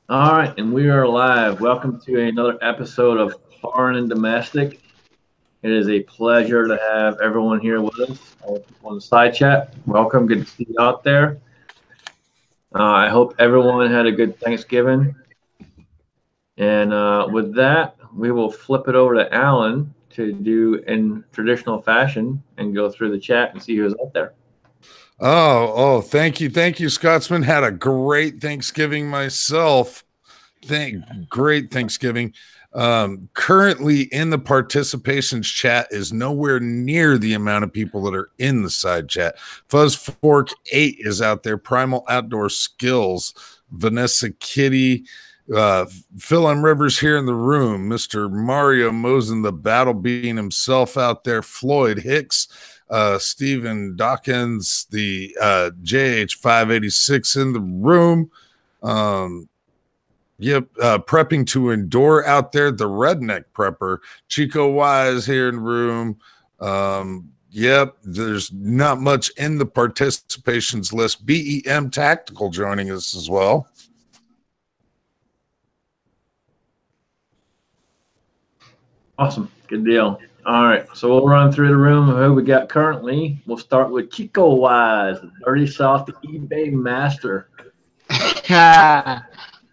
All right, and we are live. Welcome to another episode of Foreign and Domestic. It is a pleasure to have everyone here with us, all the people on the side chat. Welcome, good to see you out there. I hope everyone had a good Thanksgiving. And with that, we will flip it over to Alan to do in traditional fashion and go through the chat and see who's out there. Thank you, Scotsman. Had a great Thanksgiving myself. Great Thanksgiving. Currently in the participations chat is nowhere near the amount of people that are in the side chat. Fuzz Fork 8 is out there. Primal Outdoor Skills, Vanessa Kitty, Phil M. Rivers here in the room, Mr. Mario Mosen, the Battle Bean himself out there, Floyd Hicks, Stephen Dawkins, the JH586 in the room. Prepping to endure out there, the redneck prepper, Chico Wise here in the room. There's not much in the participations list. BEM Tactical joining us as well. Awesome. Good deal. All right. So we'll run through the room of who we got currently. We'll start with Chico Wise, Dirty South eBay Master.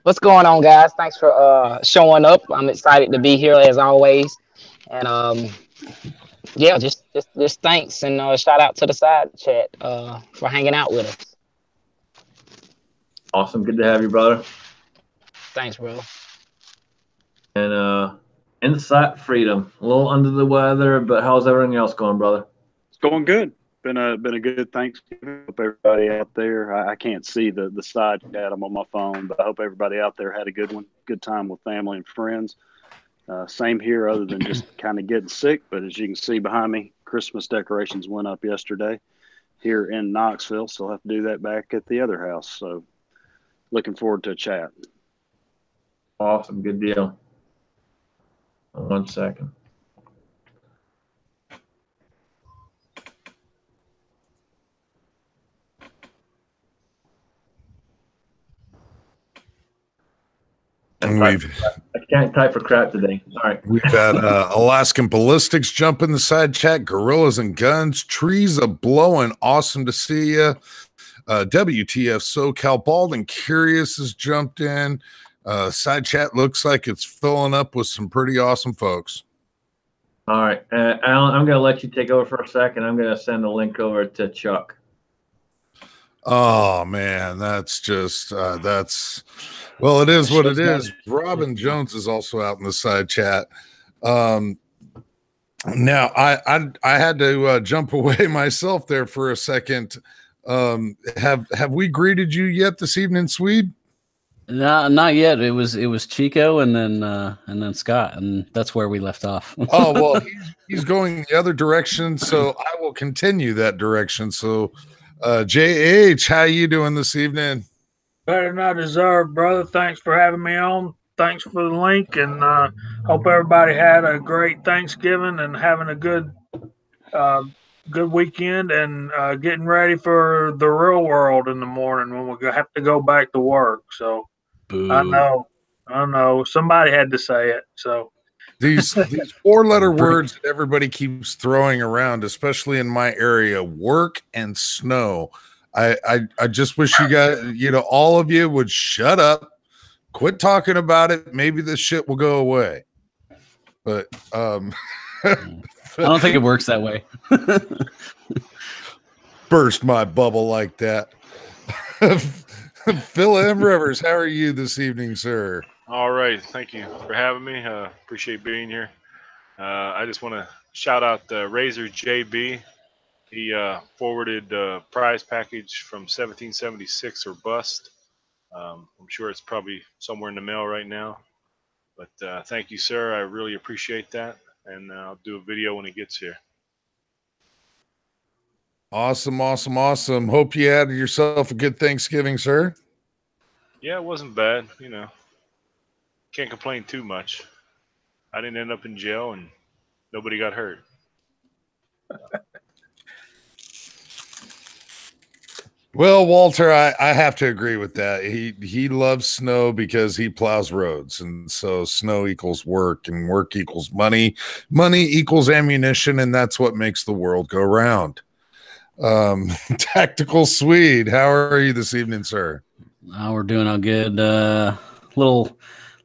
What's going on, guys? Thanks for showing up. I'm excited to be here as always. And just thanks and shout out to the side chat for hanging out with us. Awesome. Good to have you, brother. Thanks, bro. And Insight Freedom, a little under the weather, but how's everything else going, brother? It's going good. Been a good Thanksgiving. Hope everybody out there. I can't see the side chat. I'm on my phone, but I hope everybody out there had a good one. Good time with family and friends. Same here, other than just kind of getting sick. But as you can see behind me, Christmas decorations went up yesterday here in Knoxville, so I'll have to do that back at the other house. So looking forward to a chat. Awesome. Good deal. 1 second. I can't type for crap today. All right. We've got Alaskan Ballistics jump in the side chat. Gorillas and Guns. Trees a blowing. Awesome to see you. WTF SoCal Bald and Curious has jumped in. Side chat looks like it's filling up with some pretty awesome folks. All right. Alan, I'm going to let you take over for a second. I'm going to send the link over to Chuck. Oh, man. That's just, well, it is what it is. Robin Jones is also out in the side chat. Now, I had to jump away myself there for a second. Have we greeted you yet this evening, Swede? No, not yet. It was Chico and then Scott, and that's where we left off. Oh, well, he's going the other direction, so I will continue that direction. So, JH, how you doing this evening? Better than I deserve, brother. Thanks for having me on. Thanks for the link, and hope everybody had a great Thanksgiving and having a good weekend and getting ready for the real world in the morning when we have to go back to work. So Boo. I know. Somebody had to say it. So these 4-letter words that everybody keeps throwing around, especially in my area, work and snow. I just wish you guys, all of you would shut up, quit talking about it. Maybe this shit will go away. But I don't think it works that way. Burst my bubble like that. Phil M. Rivers, how are you this evening, sir? All right. Thank you for having me. Appreciate being here. I just want to shout out Razor JB. He forwarded the prize package from 1776 or bust. I'm sure it's probably somewhere in the mail right now. But thank you, sir. I really appreciate that. And I'll do a video when it gets here. Awesome. Hope you had yourself a good Thanksgiving, sir. Yeah, it wasn't bad. Can't complain too much. I didn't end up in jail and nobody got hurt. Well, Walter, I have to agree with that. He loves snow because he plows roads, and so snow equals work, and work equals money. Money equals ammunition, and that's what makes the world go round. Tactical Swede, how are you this evening, sir? We're doing all good. Little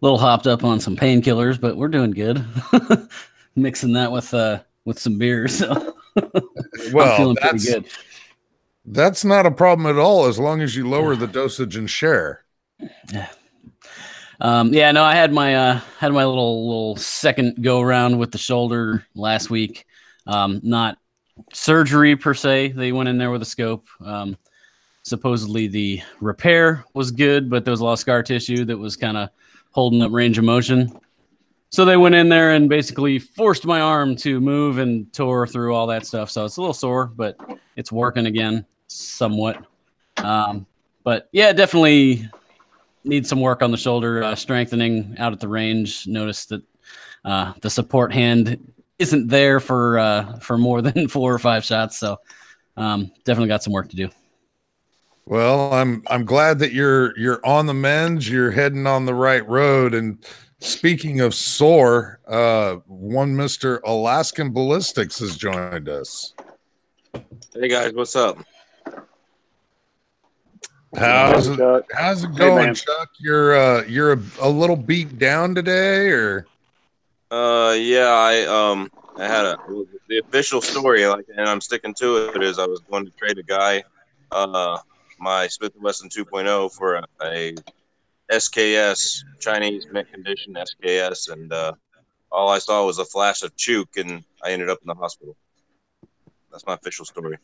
hopped up on some painkillers, but we're doing good. Mixing that with some beer, so Well, I'm feeling pretty good. That's not a problem at all, as long as you lower the dosage and share. Yeah. No, I had my little second go around with the shoulder last week. Not surgery per se. They went in there with a scope. Supposedly the repair was good, but there was a lot of scar tissue that was kind of holding up range of motion. So they went in there and basically forced my arm to move and tore through all that stuff. So it's a little sore, but it's working again somewhat. But yeah, definitely need some work on the shoulder, strengthening out at the range. Noticed that the support hand isn't there for more than 4 or 5 shots. So definitely got some work to do. Well, I'm glad that you're on the mend. You're heading on the right road. And speaking of sore, one Mr. Alaskan Ballistics has joined us. Hey guys, what's up? How's it going, man. Chuck? You're a little beat down today, or? Yeah, I had the official story, and I'm sticking to it. Is I was going to trade a guy, my Smith & Wesson 2.0 for a SKS, Chinese mint condition SKS, and all I saw was a flash of chook, and I ended up in the hospital. That's my official story.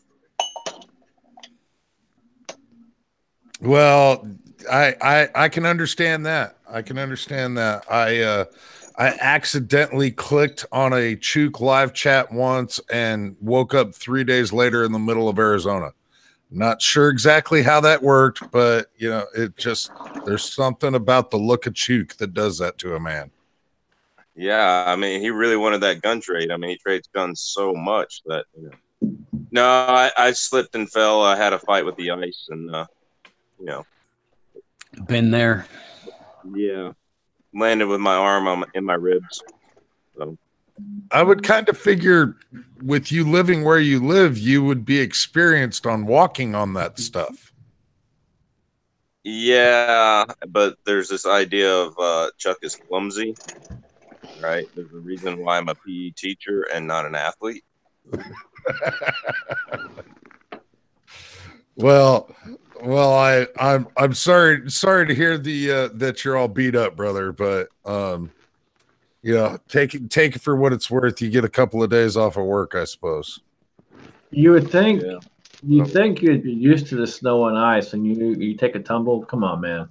Well, I can understand that. I can understand that. I accidentally clicked on a Chook live chat once and woke up 3 days later in the middle of Arizona. Not sure exactly how that worked, but it just, there's something about the look of Chook that does that to a man. Yeah, I mean, he really wanted that gun trade. I mean, he trades guns so much that No, I slipped and fell. I had a fight with the ice, and Been there. Yeah, landed with my arm in my ribs. So. I would kind of figure with you living where you live, you would be experienced on walking on that stuff. Yeah, but there's this idea of Chuck is clumsy, right? There's a reason why I'm a PE teacher and not an athlete. Well, I'm sorry to hear that you're all beat up, brother, but take it for what it's worth. You get a couple of days off of work, I suppose. You would think you'd think you'd be used to the snow and ice, and you take a tumble. Come on, man.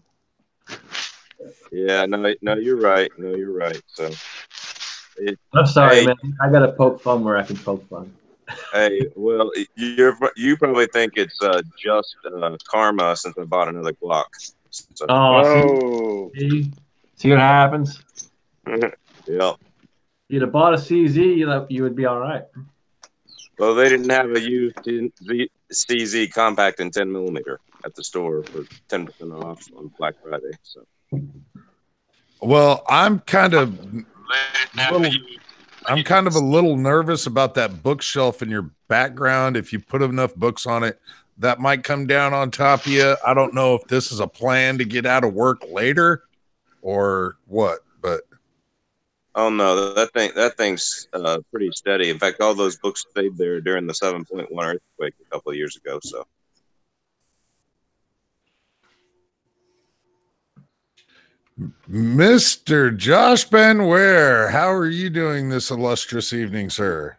Yeah, no, you're right. No, you're right. So I'm sorry, man. I got to poke fun where I can poke fun. Hey, well, you probably think it's just karma since I bought another Glock. So, see what happens? Yeah. You'd have bought a CZ, you would be all right. Well, they didn't have a used CZ compact in 10mm at the store for 10% off on Black Friday. So, well, I'm kind of a little nervous about that bookshelf in your background. If you put enough books on it, that might come down on top of you. I don't know if this is a plan to get out of work later or what, but. Oh no, that thing's pretty steady. In fact, all those books stayed there during the 7.1 earthquake a couple of years ago. So. Mr. Josh Ben Ware, how are you doing this illustrious evening, sir?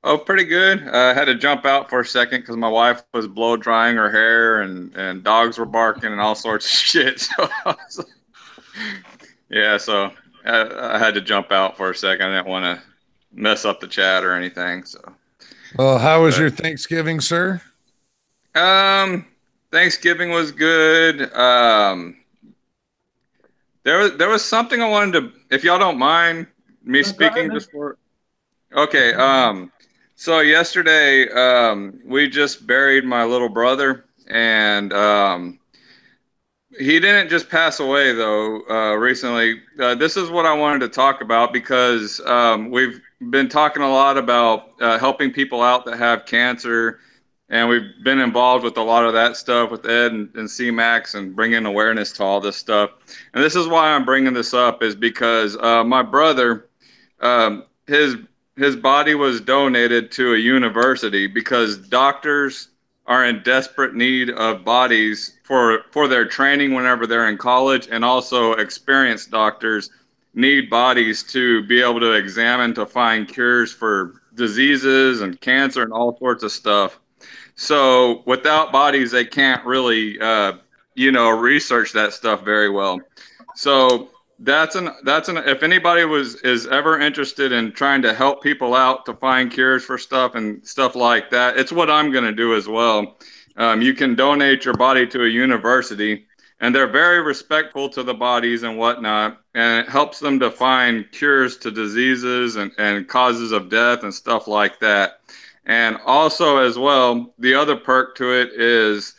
Oh, pretty good. I had to jump out for a second because my wife was blow drying her hair and dogs were barking and all sorts of shit. So, so I had to jump out for a second. I didn't want to mess up the chat or anything. So, well, how was your Thanksgiving, sir? Thanksgiving was good. There was something I wanted to, if y'all don't mind me speaking just for. Okay. So yesterday, we just buried my little brother, and he didn't just pass away though. Recently, this is what I wanted to talk about because we've been talking a lot about helping people out that have cancer, and we've been involved with a lot of that stuff with Ed and CMAX and bringing awareness to all this stuff. And this is why I'm bringing this up is because my brother, his body was donated to a university because doctors are in desperate need of bodies for their training whenever they're in college, and also experienced doctors need bodies to be able to examine to find cures for diseases and cancer and all sorts of stuff. So without bodies, they can't really, research that stuff very well. So if anybody is ever interested in trying to help people out to find cures for stuff and stuff like that, it's what I'm going to do as well. You can donate your body to a university, and they're very respectful to the bodies and whatnot, and it helps them to find cures to diseases and causes of death and stuff like that. And also as well, the other perk to it is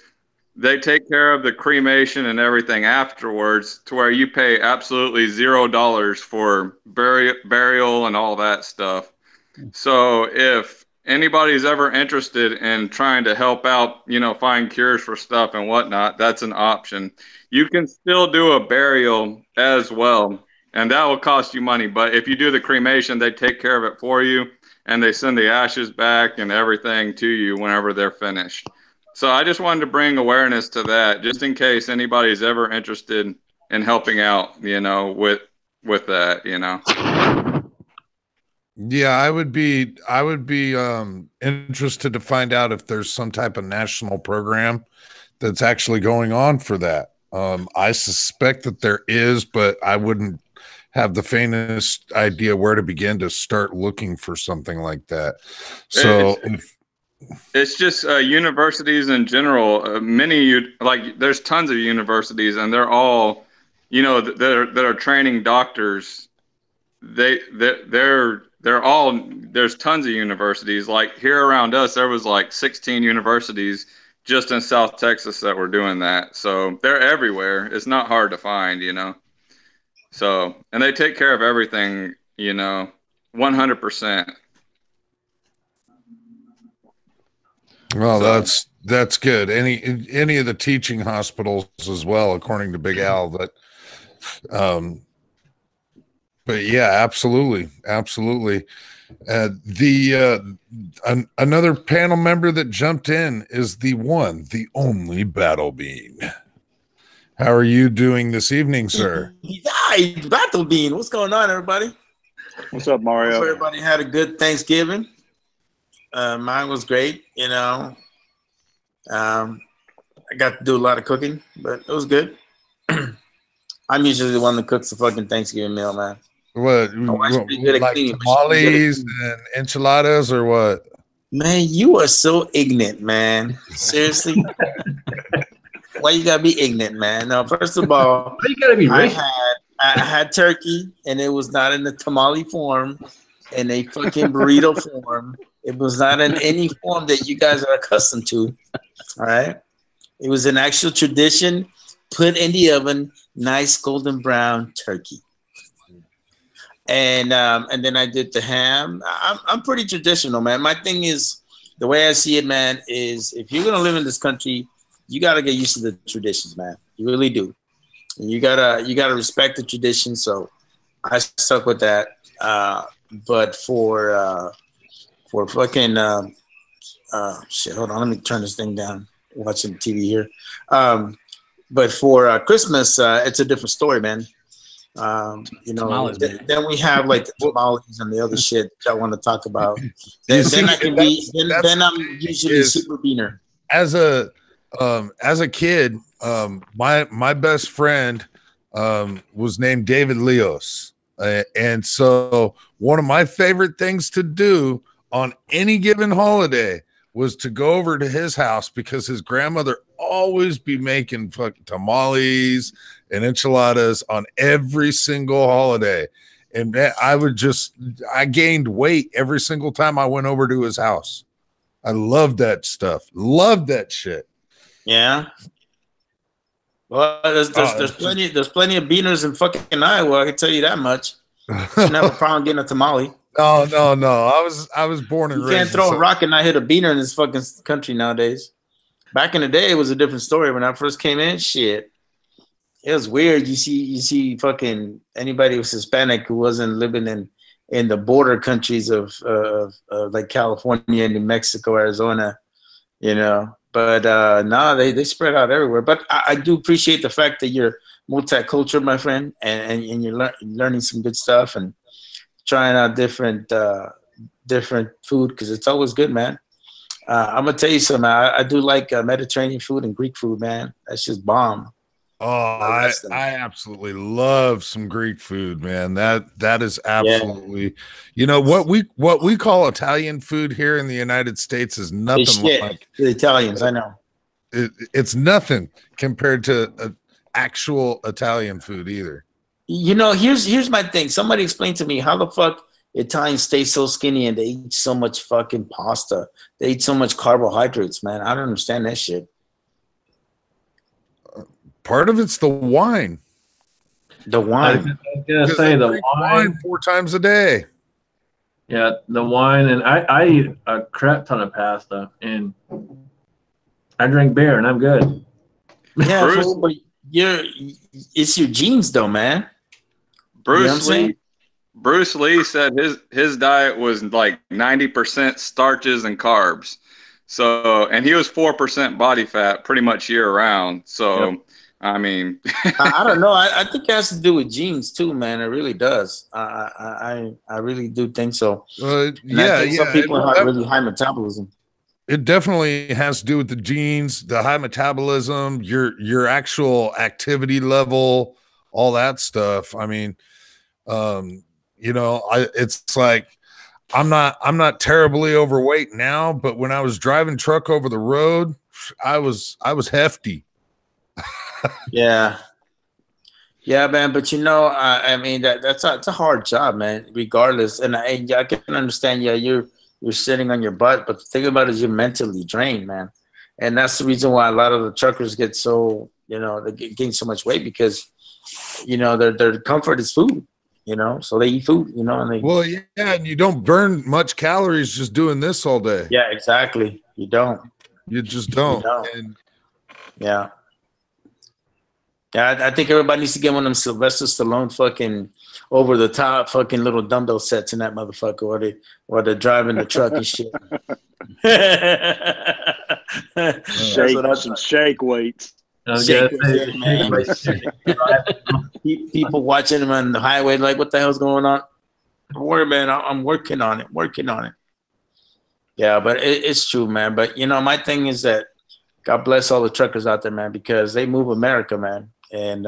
they take care of the cremation and everything afterwards, to where you pay absolutely $0 for burial and all that stuff. So if anybody's ever interested in trying to help out, find cures for stuff and whatnot, that's an option. You can still do a burial as well, and that will cost you money. But if you do the cremation, they take care of it for you, and they send the ashes back and everything to you whenever they're finished. So I just wanted to bring awareness to that, just in case anybody's ever interested in helping out, with that, Yeah, I would be interested to find out if there's some type of national program that's actually going on for that. I suspect that there is, but I wouldn't have the faintest idea where to begin to start looking for something like that. So it's just universities in general. There's tons of universities, and they're all, that are training doctors. They're all, there's tons of universities. Like here around us, there was like 16 universities just in South Texas that were doing that. So they're everywhere. It's not hard to find, So, and they take care of everything, 100%. Well, that's good. Any of the teaching hospitals as well, according to Big Al. But yeah, absolutely. Another panel member that jumped in is the one, the only Battle Bean. How are you doing this evening, sir? Hi, Battle Bean. What's going on, everybody? What's up, Mario? Hope everybody had a good Thanksgiving. Mine was great. I got to do a lot of cooking, but it was good. I'm usually the one that cooks the fucking Thanksgiving meal, man. What, like tamales and enchiladas or what? Man, you are so ignorant, man. Seriously. Why you gotta be ignorant, man? Now, first of all, you gotta be rich. I had turkey, and it was not in the tamale form, in a fucking burrito form. It was not in any form that you guys are accustomed to. All right. It was an actual tradition, put in the oven, nice golden brown turkey. And then I did the ham. I'm pretty traditional, man. My thing is, the way I see it, man, is if you're gonna live in this country, you gotta get used to the traditions, man. You really do. And you gotta respect the tradition. So I stuck with that. But for fucking shit, hold on, let me turn this thing down. Watching TV here. But for Christmas, it's a different story, man. Then we have like the tamales and the other shit that I want to talk about. Then I'm usually super beaner. As a kid, my best friend was named David Leos, and so one of my favorite things to do on any given holiday was to go over to his house, because his grandmother always be making fucking tamales and enchiladas on every single holiday. And I gained weight every single time I went over to his house. I love that stuff. Love that shit. Yeah. Well, there's plenty of beaners in fucking Iowa. I can tell you that much. Shouldn't have a problem getting a tamale. No. I was born and you raised. You can't throw a rock and not hit a beaner in this fucking country nowadays. Back in the day, it was a different story. When I first came in, shit, it was weird. You see fucking anybody who was Hispanic who wasn't living in the border countries of like California, New Mexico, Arizona, you know. But no, they spread out everywhere. But I do appreciate the fact that you're multicultural, my friend, and you're learning some good stuff and trying out different food, because it's always good, man. I'm gonna tell you something. I do like Mediterranean food and Greek food, man. That's just bomb. Oh, I absolutely love some Greek food, man. That is absolutely, you know, what we call Italian food here in the United States is nothing like the Italians. I know it's nothing compared to actual Italian food either. You know, here's my thing. Somebody explain to me how the fuck Italians stay so skinny and they eat so much fucking pasta. They eat so much carbohydrates, man. I don't understand that shit. Part of it's the wine. The wine. I was gonna say the wine 4 times a day. Yeah, the wine, and I eat a crap ton of pasta, and I drink beer, and I'm good. Yeah, but it's your genes, though, man. Bruce Lee said his diet was like 90% starches and carbs. So, and he was 4% body fat pretty much year round. So. Yep. I mean, I don't know. I think it has to do with genes too, man. It really does. I really do think so. Yeah, some people have really high metabolism. It definitely has to do with the genes, the high metabolism, your actual activity level, all that stuff. I mean, you know, it's like I'm not terribly overweight now, but when I was driving truck over the road, I was hefty. Yeah, man. But you know, I mean, it's a hard job, man. Regardless, and I can understand. Yeah, you're sitting on your butt, but the thing about it is you're mentally drained, man. And that's the reason why a lot of the truckers get so, you know, they gain so much weight, because, you know, their comfort is food. You know, so they eat food. You know, and and you don't burn much calories just doing this all day. Yeah, exactly. You don't. You just don't. And, yeah. Yeah, I think everybody needs to get one of them Sylvester Stallone fucking over the top fucking little dumbbell sets in that motherfucker, while they're driving the truck and shit. Shake weights. People watching them on the highway like, what the hell's going on? Don't worry, man. I'm working on it. Yeah, but it's true, man. But, you know, my thing is that God bless all the truckers out there, man, because they move America, man. And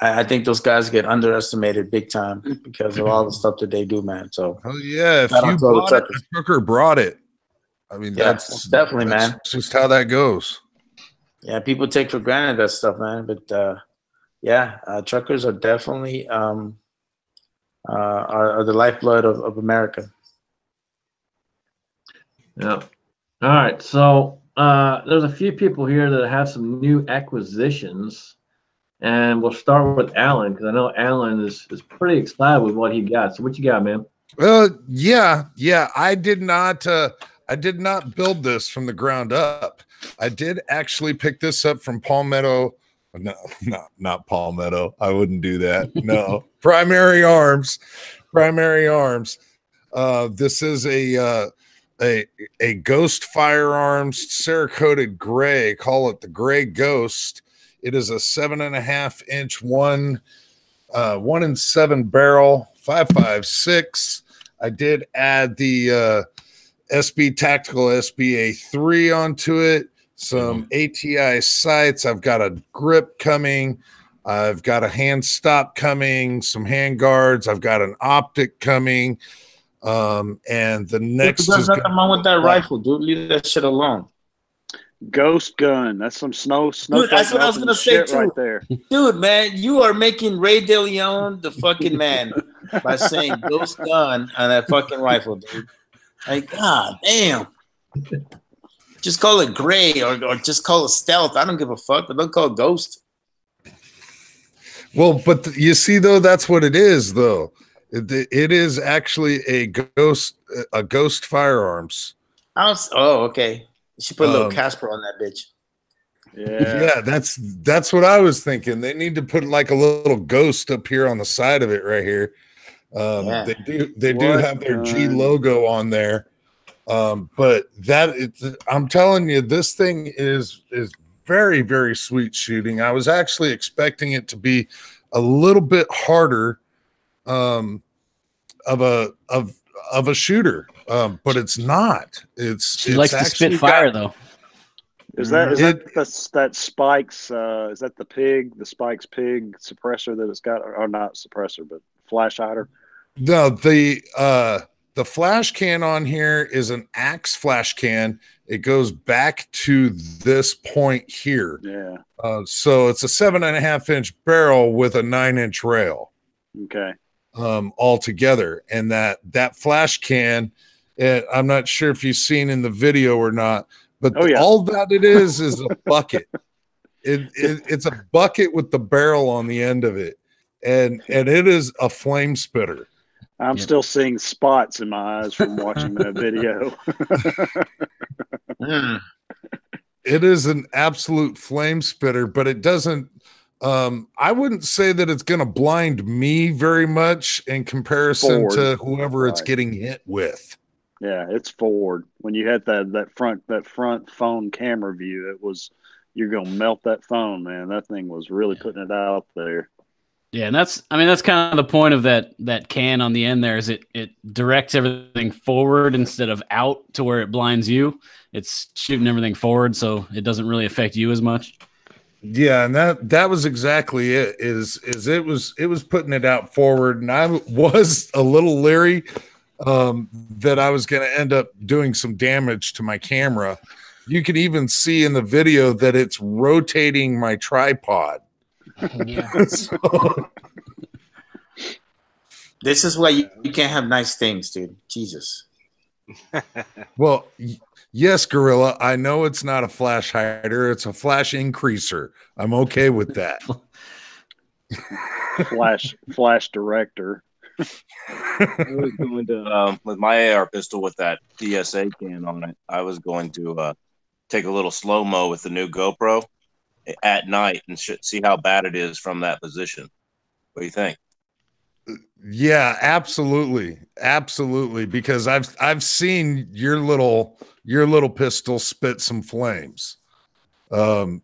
I think those guys get underestimated big time because of all the stuff that they do, man. So, yeah, if you bought it, the trucker brought it. I mean, that's definitely, man. Just how that goes. Yeah, people take for granted that stuff, man. But truckers are definitely are the lifeblood of America. Yeah. All right. So there's a few people here that have some new acquisitions. And we'll start with Alan, because I know Alan is pretty excited with what he got. So what you got, man? Yeah. I did not build this from the ground up. I did actually pick this up from Palmetto. No, not Palmetto. I wouldn't do that. No, Primary Arms. This is a Ghost Firearms Cerakoted Gray. Call it the Gray Ghost. It is a 7.5 inch 1 in 7 barrel 5.56. I did add the SB Tactical SBA3 onto it. Some ATI sights. I've got a grip coming. I've got a hand stop coming. Some hand guards. I've got an optic coming. And the next there's nothing wrong with that rifle, dude. Leave that shit alone. Ghost gun. That's some snow. Dude, that's what I was gonna say too. Right there. Dude, man, you are making Ray DeLeon the fucking man. by saying Ghost Gun on that fucking rifle, dude. Like, god damn. Just call it gray or just call it stealth. I don't give a fuck, but don't call it Ghost. Well, but you see, though, that's what it is, though. It is actually a ghost firearms. Oh, okay. You should put a little Casper on that bitch. Yeah, that's what I was thinking. They need to put like a little ghost up here on the side of it right here. They do have their G logo on there. But I'm telling you, this thing is very, very sweet shooting. I was actually expecting it to be a little bit harder of a shooter, but it's not. She likes to spit fire, though. Is that that Spikes? Is that the Spikes pig suppressor that it's got, or not suppressor, but flash hider? No, the flash can on here is an Axe flash can. It goes back to this point here. Yeah. So it's a 7.5-inch barrel with a 9-inch rail. Okay. All together, and that flash can, I'm not sure if you've seen in the video or not, but all that it is a bucket. It's a bucket with the barrel on the end of it, and it is a flame spitter. I'm still seeing spots in my eyes from watching that video. It is an absolute flame spitter, but it doesn't. I wouldn't say that it's going to blind me very much in comparison to whoever it's getting hit with. Yeah, it's forward. When you had that front phone camera view, you're gonna melt that phone, man. That thing was really putting it out there. Yeah, and that's kind of the point of that can on the end there, is it directs everything forward instead of out to where it blinds you. It's shooting everything forward, so it doesn't really affect you as much. Yeah, and that was exactly it. It was putting it out forward, and I was a little leery that I was going to end up doing some damage to my camera. You can even see in the video that it's rotating my tripod. Yeah. This is why you can't have nice things, dude. Jesus. Well, yes, Gorilla, I know it's not a flash hider. It's a flash increaser. I'm okay with that. Flash director. I was going to, with my AR pistol with that PSA can on it, I was going to take a little slow-mo with the new GoPro at night and see how bad it is from that position. What do you think? Yeah, absolutely. Absolutely. Because I've seen your little pistol spit some flames. And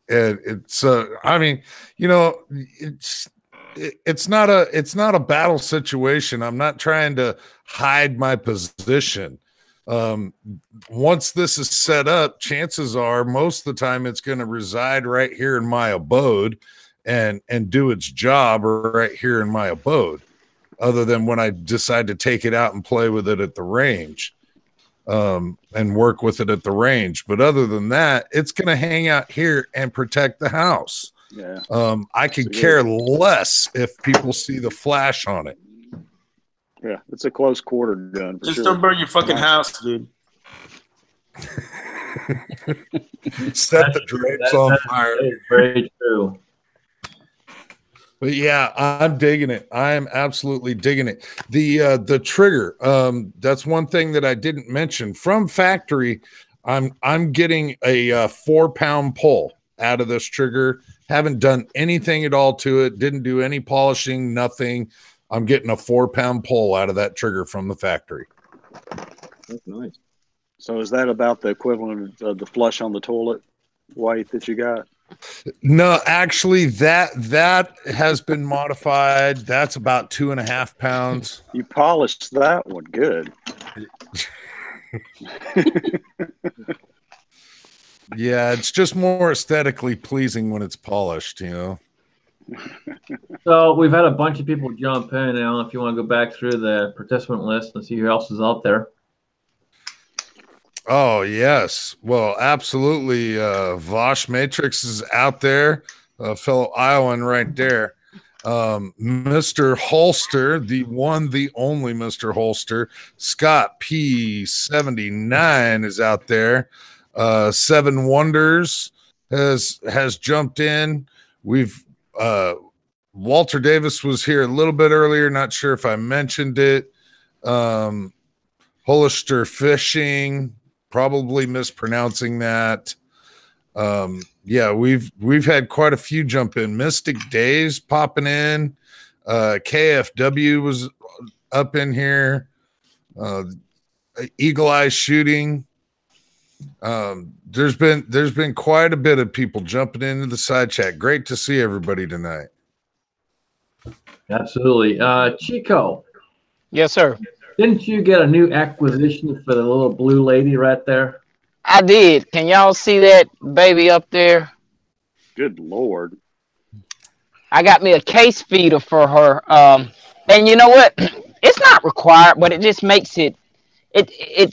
it's I mean, you know, it's not a battle situation. I'm not trying to hide my position. Once this is set up, chances are most of the time it's going to reside right here in my abode and do its job right here in my abode, other than when I decide to take it out and play with it at the range, and work with it at the range. But other than that, it's going to hang out here and protect the house. Yeah. I could care less if people see the flash on it. Yeah, it's a close quarter gun. Just don't burn your fucking house, dude. Set the drapes on fire. Very true. But yeah, I'm digging it. I am absolutely digging it. The trigger, that's one thing that I didn't mention. From factory, I'm getting a 4-pound pull out of this trigger. Haven't done anything at all to it. Didn't do any polishing, nothing. I'm getting a 4-pound pull out of that trigger from the factory. That's nice. So is that about the equivalent of the flush on the toilet weight that you got? No, actually, that has been modified. That's about 2.5 pounds. You polished that one good. Yeah, it's just more aesthetically pleasing when it's polished, you know. So we've had a bunch of people jump in. Now, if you want to go back through the participant list and see who else is out there. Oh, yes. Well, absolutely. Vosh Matrix is out there, a fellow Iowan right there. Mr. Holster, the one, the only Mr. Holster, Scott P79 is out there. Seven Wonders has jumped in. We've Walter Davis was here a little bit earlier. Not sure if I mentioned it. Hollister Fishing, probably mispronouncing that. Yeah, we've had quite a few jump in. Mystic Days popping in. KFW was up in here. Eagle Eye Shooting. There's been quite a bit of people jumping into the side chat. Great to see everybody tonight. Absolutely. Chico. Yes, sir. Didn't you get a new acquisition for the little blue lady right there? I did. Can y'all see that baby up there? Good Lord. I got me a case feeder for her. And you know what? It's not required, but it just makes it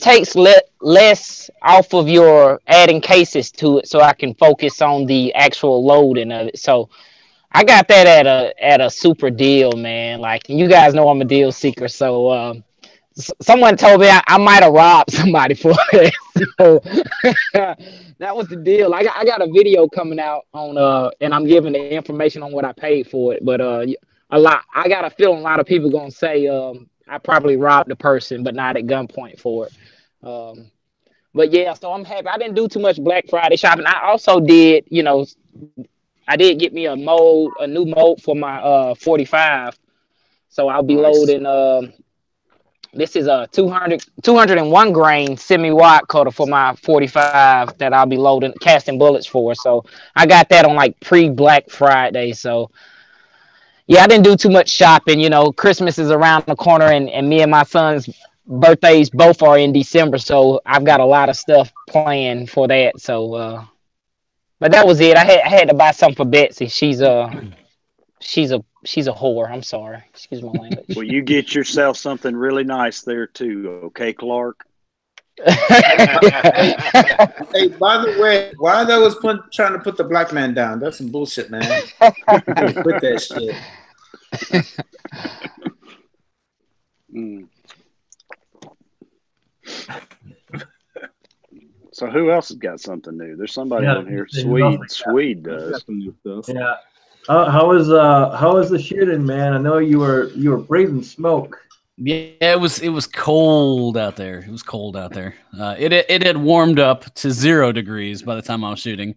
takes less off of your adding cases to it, so I can focus on the actual loading of it. So I got that at a super deal, man. Like, you guys know I'm a deal seeker, so someone told me I might have robbed somebody for it. So that was the deal. I got a video coming out on and I'm giving the information on what I paid for it. But I got a feeling a lot of people gonna say I probably robbed the person, but not at gunpoint for it. But yeah, so I'm happy. I didn't do too much Black Friday shopping. I also did, I did get me a new mold for my 45. So I'll be loading. This is a 201 grain semi-watt cutter for my 45 that I'll be loading, casting bullets for. So I got that on like pre-Black Friday. So yeah, I didn't do too much shopping. Christmas is around the corner, and me and my son's birthdays both are in December. So I've got a lot of stuff planned for that. So, but that was it. I had to buy something for Betsy. She's a whore. I'm sorry. Excuse my language. Well, you get yourself something really nice there too, okay, Clark? Hey, by the way, while I was trying to put the black man down, that's some bullshit, man. Quit that shit. So who else has got something new? There's somebody on here. Swede does. Yeah. How was the shooting, man? I know you were breathing smoke. Yeah, it was cold out there. It was cold out there. It had warmed up to 0 degrees by the time I was shooting,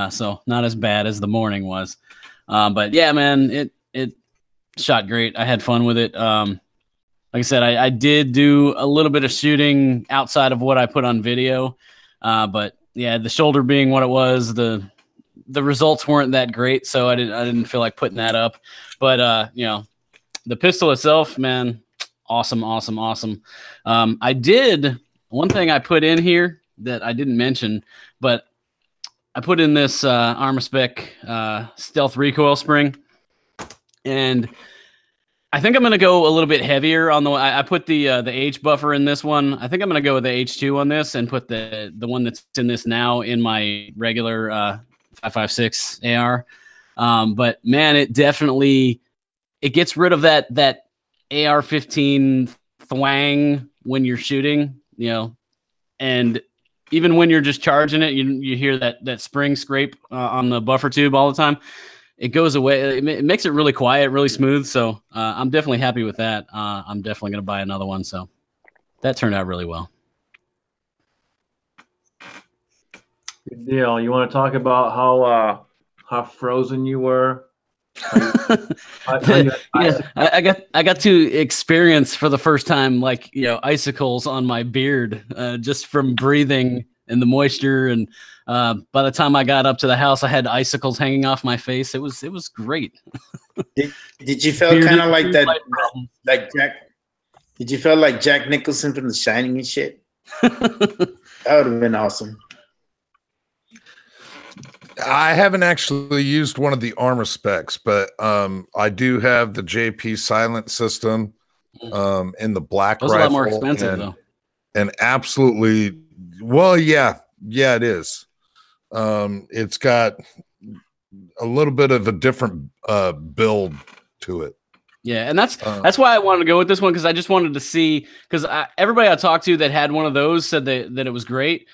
so not as bad as the morning was. But yeah, man, it shot great. I had fun with it. Like I said, I did do a little bit of shooting outside of what I put on video, but yeah, the shoulder being what it was, the results weren't that great, so I didn't feel like putting that up. But the pistol itself, man, awesome. I did one thing I put in here that I didn't mention, but I put in this Armaspec stealth recoil spring, and I think I'm gonna go a little bit heavier on the. I put the H buffer in this one. I think I'm gonna go with the H2 on this and put the one that's in this now in my regular 5.56 AR. But man, it definitely gets rid of that AR-15 thwang when you're shooting, and even when you're just charging it, you hear that spring scrape on the buffer tube all the time. It goes away. It makes it really quiet, really smooth. So I'm definitely happy with that. I'm definitely going to buy another one. So that turned out really well. Good deal. You want to talk about how frozen you were? Yeah, I got to experience for the first time icicles on my beard just from breathing and the moisture, and by the time I got up to the house, I had icicles hanging off my face. It was great. Did you feel kind of like that, like Jack? Did you feel like Jack Nicholson from The Shining and shit? That would have been awesome. I haven't actually used one of the Armaspecs, but I do have the JP silent system in the black rifle. It's a lot more expensive though. And absolutely, well, yeah, it is. It's got a little bit of a different build to it. Yeah, and that's why I wanted to go with this one, because I just wanted to see, because everybody I talked to that had one of those said that it was great,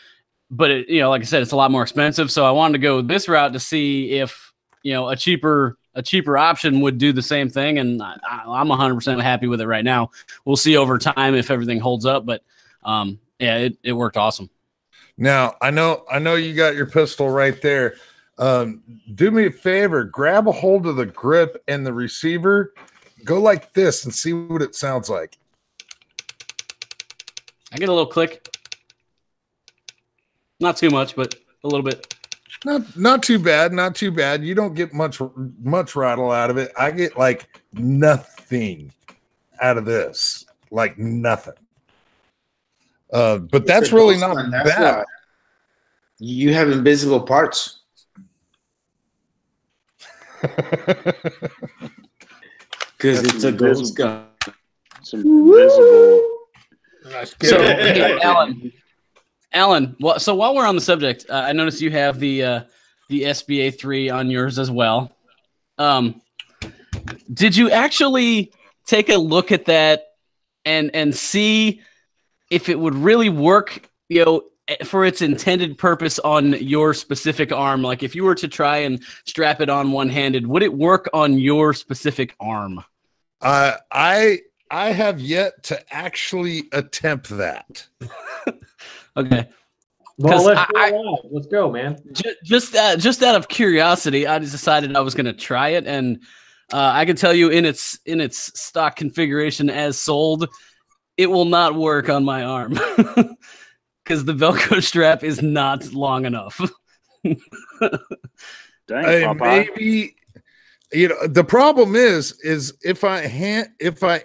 but it, like I said, it's a lot more expensive. So I wanted to go this route to see if a cheaper option would do the same thing, and I'm 100% happy with it right now. We'll see over time if everything holds up, but yeah, it worked awesome. Now I know you got your pistol right there. Do me a favor, grab a hold of the grip and the receiver. Go like this and see what it sounds like. I get a little click. Not too much, but a little bit. Not too bad. Not too bad. You don't get much rattle out of it. I get like nothing out of this. Like nothing. But that's really not bad. You have invisible parts. Because it's a ghost gun. Some invisible. So, hey, Alan. Well, so while we're on the subject, I noticed you have the SBA 3 on yours as well. Did you actually take a look at that and see if it would really work, for its intended purpose on your specific arm? Like if you were to try and strap it on one-handed, would it work on your specific arm? I have yet to actually attempt that. Okay. Well, let's go, man. Just out of curiosity, I just decided I was going to try it, and I can tell you in its stock configuration as sold, it will not work on my arm because the Velcro strap is not long enough. Dang, maybe the problem is if I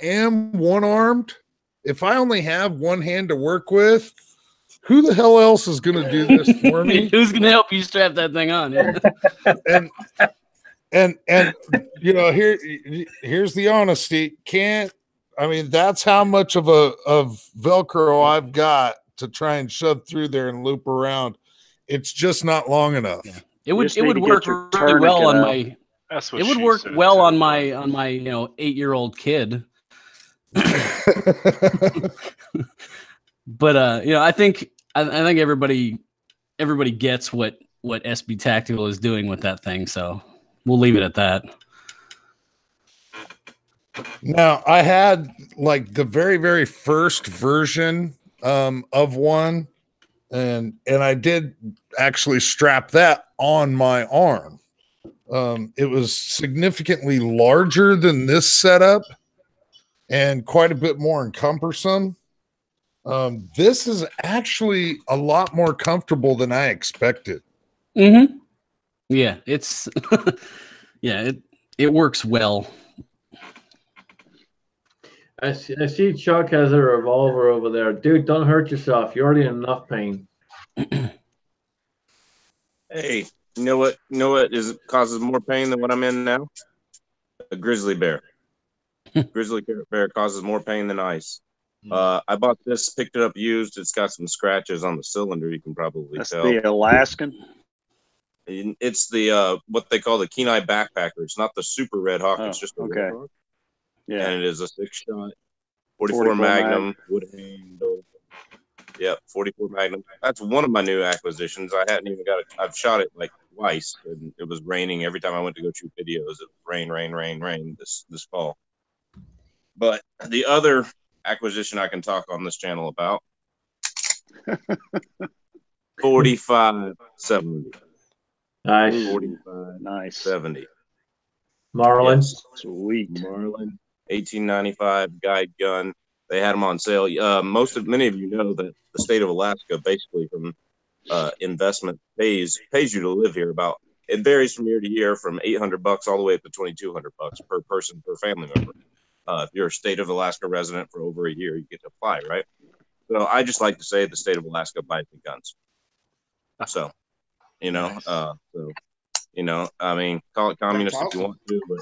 am one-armed, if I only have one hand to work with, who the hell else is going to do this for me? Who's going to help you strap that thing on? Yeah. and here's the honesty. That's how much of Velcro I've got to try and shove through there and loop around. It's just not long enough. Yeah. It would work really well on my. It would work well on my 8-year-old kid. But I think everybody gets what SB Tactical is doing with that thing, so we'll leave it at that. Now, I had like the very, very first version of one, and I did actually strap that on my arm. It was significantly larger than this setup and quite a bit more cumbersome. This is actually a lot more comfortable than I expected. Mm-hmm. Yeah, it's it works well. I see Chuck has a revolver over there. Dude, don't hurt yourself. You're already in enough pain. Hey, you know what causes more pain than what I'm in now? A grizzly bear. Grizzly bear causes more pain than ice. I bought this, picked it up used. It's got some scratches on the cylinder. You can probably tell. That's the Alaskan. It's the what they call the Kenai backpacker. It's not the Super Red Hawk. It's just a Red Hawk. Yeah, and it is a 6-shot, 44 Magnum wood handle. Yep, 44 Magnum. That's one of my new acquisitions. I hadn't even got it. I've shot it like twice, and it was raining every time I went to go shoot videos. It was rain this fall. But the other acquisition I can talk on this channel about 4570. Nice. 4570. Marlin. Yes. Sweet. Marlin 1895 guide gun. They had them on sale. Many of you know that the state of Alaska basically from investment pays you to live here. It varies from year to year from $800 all the way up to $2,200 per person per family member. If you're a state of Alaska resident for over a year, you get to apply, right? So I just like to say the state of Alaska buys the guns. So, I mean, call it communist if you want to, but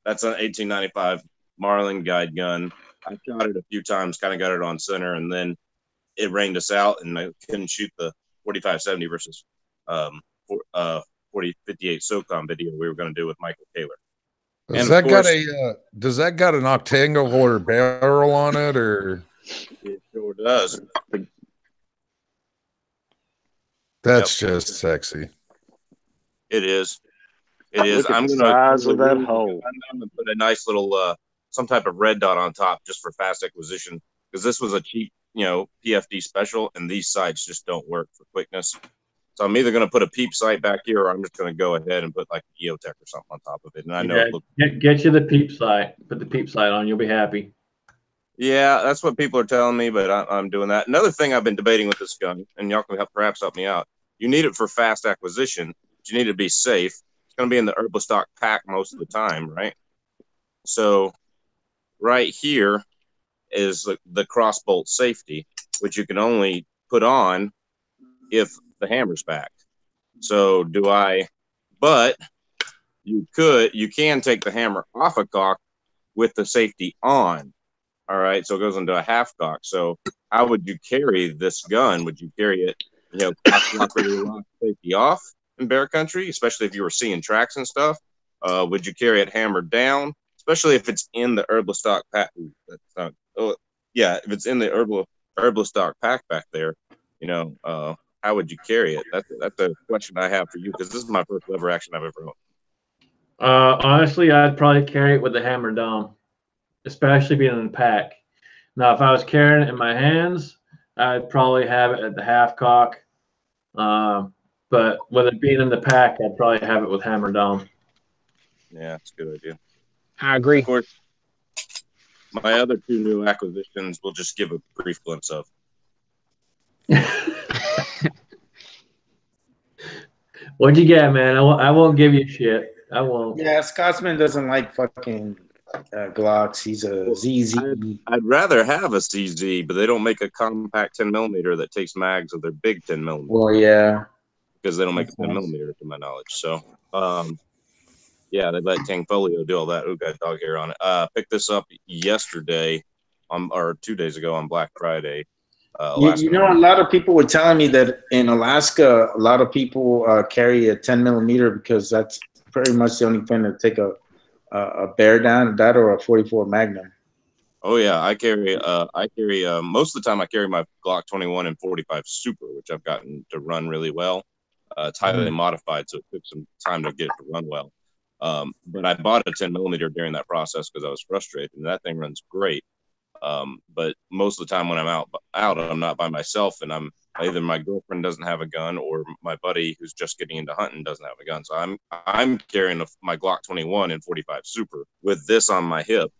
that's an 1895 Marlin guide gun. I shot it a few times, kind of got it on center, and then it rained us out, and I couldn't shoot the 4570 versus 4058 SOCOM video we were going to do with Michael Kaler. Does And of that got course- does that got an octangular barrel on it, or It sure does. that's just sexy? It is. It is. Look at I'm the gonna size of that really hole. I'm gonna put a nice little some type of red dot on top just for fast acquisition, because this was a cheap, PFD special, and these sights just don't work for quickness. So I'm either gonna put a peep sight back here, or I'm just gonna go ahead and put like a Geotech or something on top of it. And I know it looks. Get you the peep sight. Put the peep sight on. You'll be happy. Yeah, that's what people are telling me, but I'm doing that. Another thing I've been debating with this gun, and y'all can perhaps help me out. You need it for fast acquisition, but you need it to be safe. It's going to be in the Herbalistock pack most of the time, right? So right here is the crossbolt safety, which you can only put on if the hammer's back. So but you can take the hammer off a cock with the safety on. All right, so it goes into a half cock. So how would you carry this gun? Would you carry it, cock with your safety off in bear country, especially if you were seeing tracks and stuff? Would you carry it hammered down, especially if it's in the Herbalistock pack? If it's in the Herbalistock pack back there, how would you carry it? That's a question I have for you, because this is my first lever action I've ever owned. Honestly, I'd probably carry it with the hammer down, especially being in the pack. Now, if I was carrying it in my hands, I'd probably have it at the half cock. But with it being in the pack, I'd probably have it with hammer down. Yeah, that's a good idea. I agree. Of course, my other two new acquisitions we'll just give a brief glimpse of. What'd you get, man? I won't give you shit. I won't. Yeah, Scotsman doesn't like fucking Glocks. He's a ZZ. I'd rather have a CZ, but they don't make a compact 10mm that takes mags of their big 10mm. Well, yeah. Because they don't make a 10mm, to my knowledge. So, yeah, they let Tangfolio do all that. Ooh, got dog hair on it. Picked this up yesterday, or 2 days ago on Black Friday. A lot of people were telling me that in Alaska, a lot of people carry a 10mm because that's pretty much the only thing to take a bear down, that or a 44 Magnum. Oh yeah, I carry most of the time I carry my Glock 21 and 45 Super, which I've gotten to run really well. It's highly modified, so it took some time to get it to run well. But I bought a 10mm during that process because I was frustrated, and that thing runs great. But most of the time when I'm out, I'm not by myself, and either my girlfriend doesn't have a gun or my buddy who's just getting into hunting doesn't have a gun. So I'm carrying my Glock 21 and 45 Super with this on my hip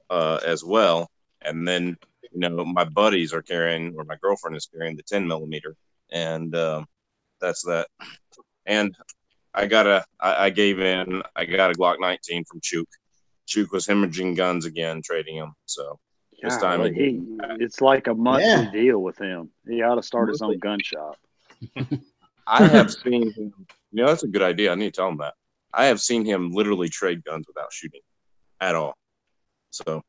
as well. And then, my buddies are carrying, or my girlfriend is carrying the 10mm, and that's that. And I got a Glock 19 from Chook. Chook was hemorrhaging guns again, trading them. So this time it's like a monthly deal with him. He ought to start his own gun shop. I have seen him. That's a good idea. I need to tell him that. I have seen him literally trade guns without shooting at all. So,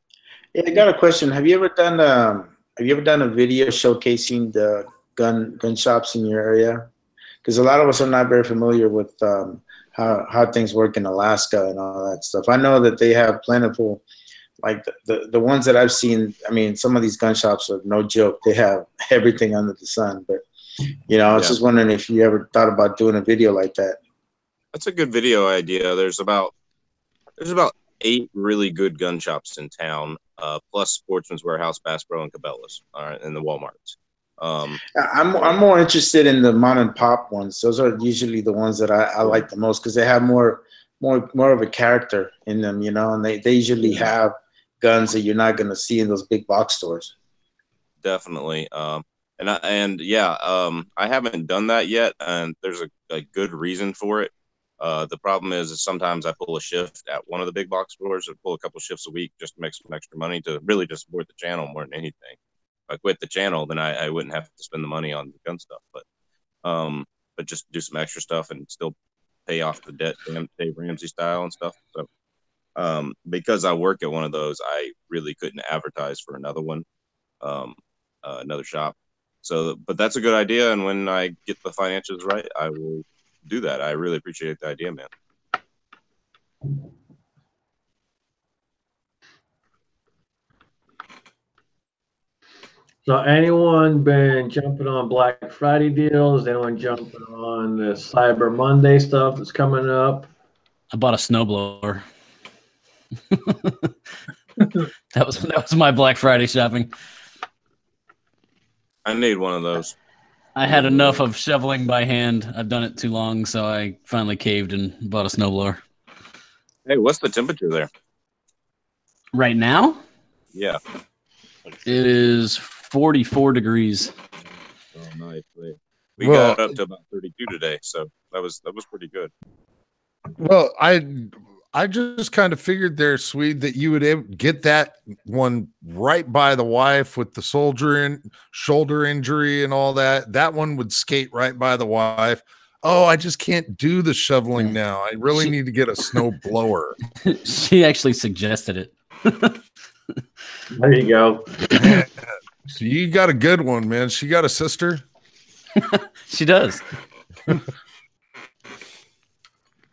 yeah, I got a question. Have you ever done a video showcasing the gun shops in your area? Because a lot of us are not very familiar with how things work in Alaska and all that stuff. I know that they have plentiful. Like the ones that I've seen, I mean, some of these gun shops are no joke. They have everything under the sun. But, I was just wondering if you ever thought about doing a video like that. That's a good video idea. There's about 8 really good gun shops in town, plus Sportsman's Warehouse, Bass Pro, and Cabela's, all right, and the Walmarts. I'm more interested in the mom and pop ones. Those are usually the ones that I like the most because they have more of a character in them, and they usually have guns that you're not going to see in those big box stores. Definitely. I haven't done that yet, and there's a good reason for it. The problem is sometimes I pull a shift at one of the big box stores, or pull a couple shifts a week just to make some extra money to really just support the channel more than anything. If I quit the channel, then I wouldn't have to spend the money on the gun stuff, but just do some extra stuff and still pay off the debt, Dave Ramsey style and stuff. So, because I work at one of those, I really couldn't advertise for another one, another shop. So, but that's a good idea. And when I get the financials right, I will do that. I really appreciate the idea, man. So anyone been jumping on Black Friday deals? Anyone jumping on the Cyber Monday stuff that's coming up? I bought a snowblower. that was my Black Friday shopping. I need one of those. I had enough of shoveling by hand. I've done it too long, so I finally caved and bought a snowblower. Hey, what's the temperature there? Right now? Yeah. It is 44 degrees. Oh, nice. We got up to about 32 today, so that was pretty good. Well, I just kind of figured there, Swede, that you would get that one right by the wife with the shoulder injury and all that. That one would skate right by the wife. Oh, I just can't do the shoveling now. I really need to get a snow blower. She actually suggested it. There you go. So you got a good one, man. She got a sister? She does.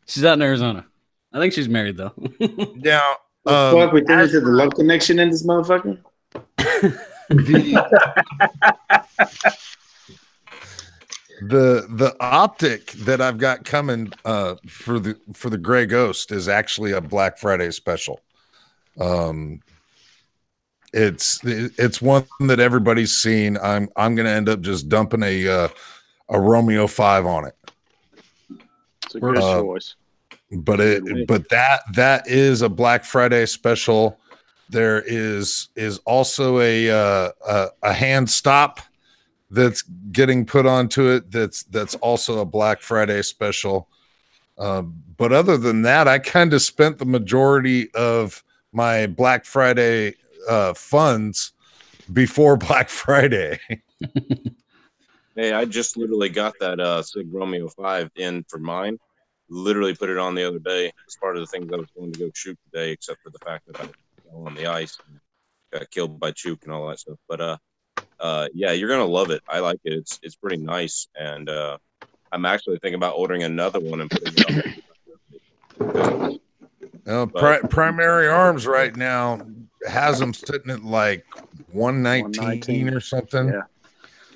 She's out in Arizona. I think she's married though. Now, fuck, we turned into the love connection in this motherfucker. The optic that I've got coming for the Gray Ghost is actually a Black Friday special. It's one that everybody's seen. I'm gonna end up just dumping a Romeo 5 on it. It's a good choice. But that is a Black Friday special. There is also a hand stop that's getting put onto it. That's also a Black Friday special. But other than that, I kind of spent the majority of my Black Friday funds before Black Friday. Hey, I just literally got that Sig Romeo 5 in for mine. Literally put it on the other day as part of the things I was going to go shoot today, except for the fact that I fell on the ice and got killed by Chook and all that stuff. But yeah, you're gonna love it. I like it. It's pretty nice, and I'm actually thinking about ordering another one and putting it on. Primary Arms right now has them sitting at like 119 or something.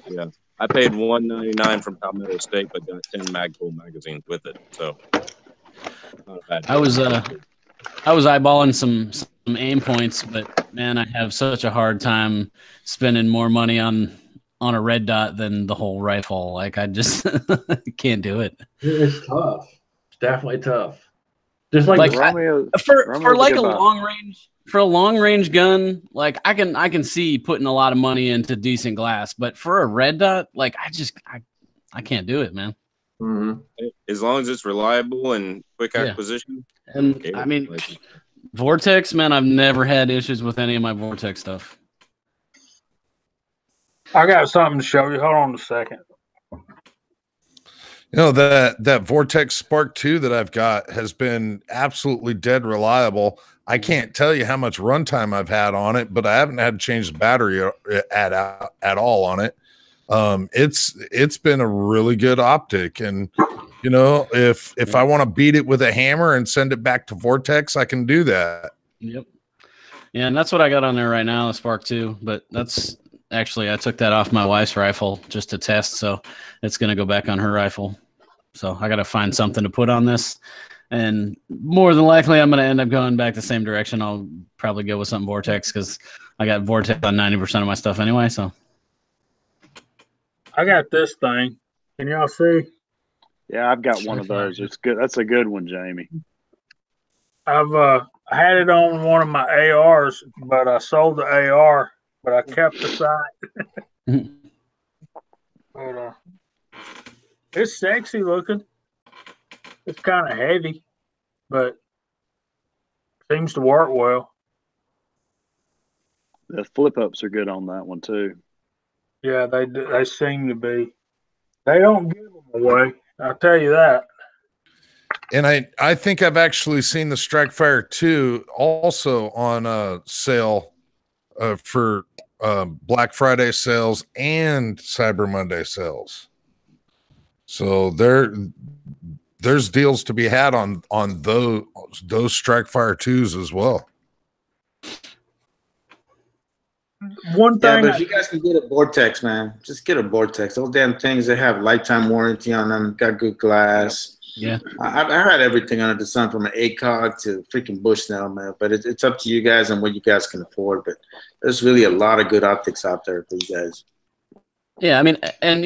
Yeah. I paid $199 from Palmetto State, but got 10 Magpul magazines with it. So not a bad I was eyeballing some aim points, but man, I have such a hard time spending more money on a red dot than the whole rifle. Like I just can't do it. It's tough. It's definitely tough. Just like Romeo, for like a long range gun, like I can see putting a lot of money into decent glass, but for a red dot, like I can't do it, man. Mm-hmm. As long as it's reliable and quick acquisition. And I mean, Vortex, man, I've never had issues with any of my Vortex stuff. I got something to show you. Hold on a second. You know, that Vortex Spark 2 that I've got has been absolutely dead reliable. I can't tell you how much runtime I've had on it, but I haven't had to change the battery at all on it. It's been a really good optic, and you know, if I want to beat it with a hammer and send it back to Vortex, I can do that. Yep. Yeah, and that's what I got on there right now, the Spark 2. But that's actually, I took that off my wife's rifle just to test, so it's going to go back on her rifle. So I got to find something to put on this, and more than likely, I'm going to end up going back the same direction. I'll probably go with something Vortex because I got Vortex on 90% of my stuff anyway. So I got this thing. Can y'all see? Yeah, I've got one of those. It's good. That's a good one, Jamie. I've had it on one of my ARs, but I sold the AR, but I kept the sight. But it's sexy looking. It's kind of heavy, but seems to work well. The flip ups are good on that one too. Yeah, they seem to be. They don't give them away. I'll tell you that. And I think I've actually seen the Strikefire 2 also on sale for Black Friday sales and Cyber Monday sales. So there's deals to be had on those Strikefire 2s as well. One Yeah, thing, but if you guys can get a Vortex, man, just get a Vortex. Those damn things, they have lifetime warranty on them. Got good glass. Yeah. I've had everything under the sun, from an ACOG to freaking Bushnell, man. But it's up to you guys and what you guys can afford. But there's really a lot of good optics out there for you guys. Yeah, I mean, and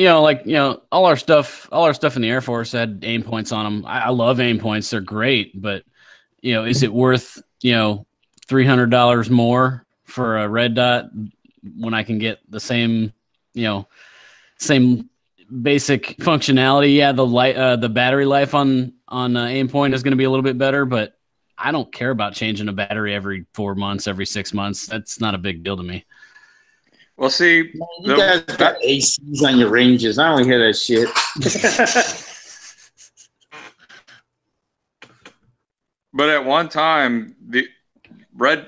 all our stuff in the Air Force had aim points on them. I love aim points; they're great. But is it worth $300 more for a red dot when I can get the same basic functionality? Yeah, the battery life on aim point is going to be a little bit better, but I don't care about changing a battery every 4 months, every 6 months. That's not a big deal to me. Well, see, you guys got ACs on your ranges. I don't hear that shit. But at one time, the red,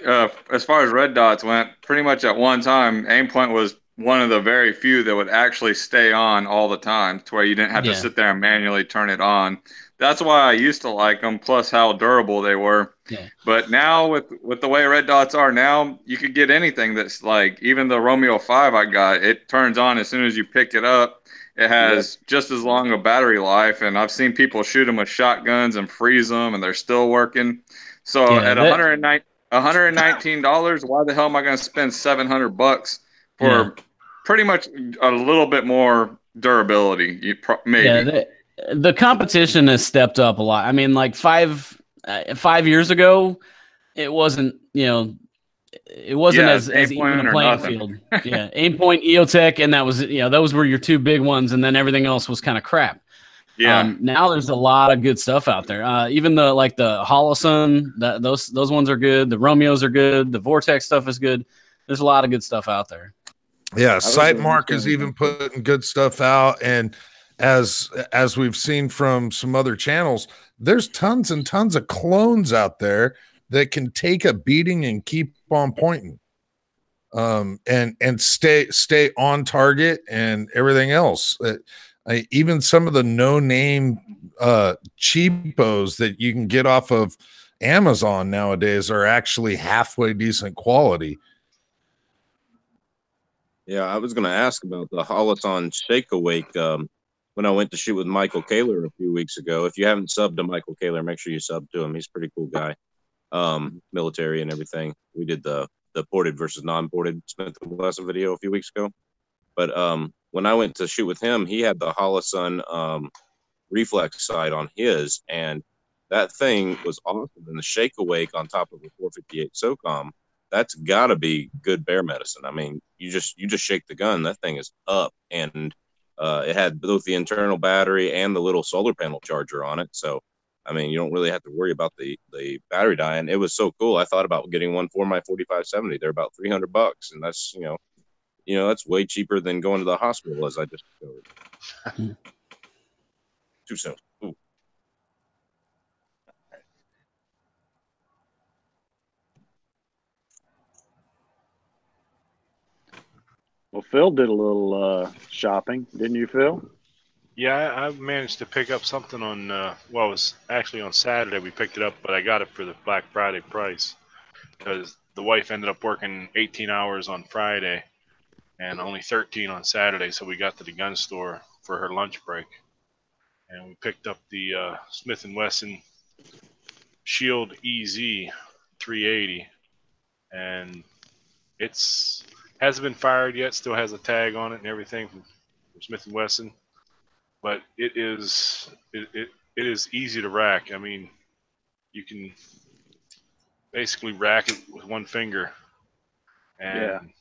as far as red dots went, pretty much at one time, Aimpoint was one of the very few that would actually stay on all the time, to where you didn't have to sit there and manually turn it on. That's why I used to like them, plus how durable they were. Yeah. But now with the way red dots are now, you could get anything that's like, even the Romeo 5 I got, it turns on as soon as you pick it up. It has just as long a battery life, and I've seen people shoot them with shotguns and freeze them, and they're still working. So at $119, why the hell am I going to spend $700 for pretty much a little bit more durability? Maybe. Yeah, the competition has stepped up a lot. I mean, like 5 years ago, it wasn't as even a playing field. Yeah, Aimpoint, EOTech, and that was those were your two big ones, and then everything else was kind of crap. Yeah. Now there's a lot of good stuff out there. Even the Holosun, those ones are good. The Romeos are good. The Vortex stuff is good. There's a lot of good stuff out there. Yeah, Sightmark is even putting good stuff out, and as we've seen from some other channels, there's tons and tons of clones out there that can take a beating and keep on pointing, and stay on target and everything else. Even some of the no-name cheapos that you can get off of Amazon nowadays are actually halfway decent quality. Yeah, I was going to ask about the Holosun Shake Awake when I went to shoot with Michael Kaler a few weeks ago. If you haven't subbed to Michael Kaler, make sure you sub to him. He's a pretty cool guy, military and everything. We did the ported versus non-ported Smith & Wesson video a few weeks ago. But when I went to shoot with him, he had the Holosun reflex sight on his, and that thing was awesome. And the Shake Awake on top of a 458 SOCOM, that's got to be good bear medicine. I mean, you just shake the gun, that thing is up, and it had both the internal battery and the little solar panel charger on it. So, I mean, you don't really have to worry about the battery dying. It was so cool. I thought about getting one for my 4570. They're about $300, and that's that's way cheaper than going to the hospital, as I just discovered. Too soon. Ooh. Well, Phil did a little shopping, didn't you, Phil? Yeah, I managed to pick up something on, it was actually on Saturday we picked it up, but I got it for the Black Friday price because the wife ended up working 18 hours on Friday and only 13 on Saturday, so we got to the gun store for her lunch break. And we picked up the Smith & Wesson Shield EZ 380, and hasn't been fired yet, still has a tag on it and everything from Smith & Wesson. But it is easy to rack. I mean, you can basically rack it with one finger, and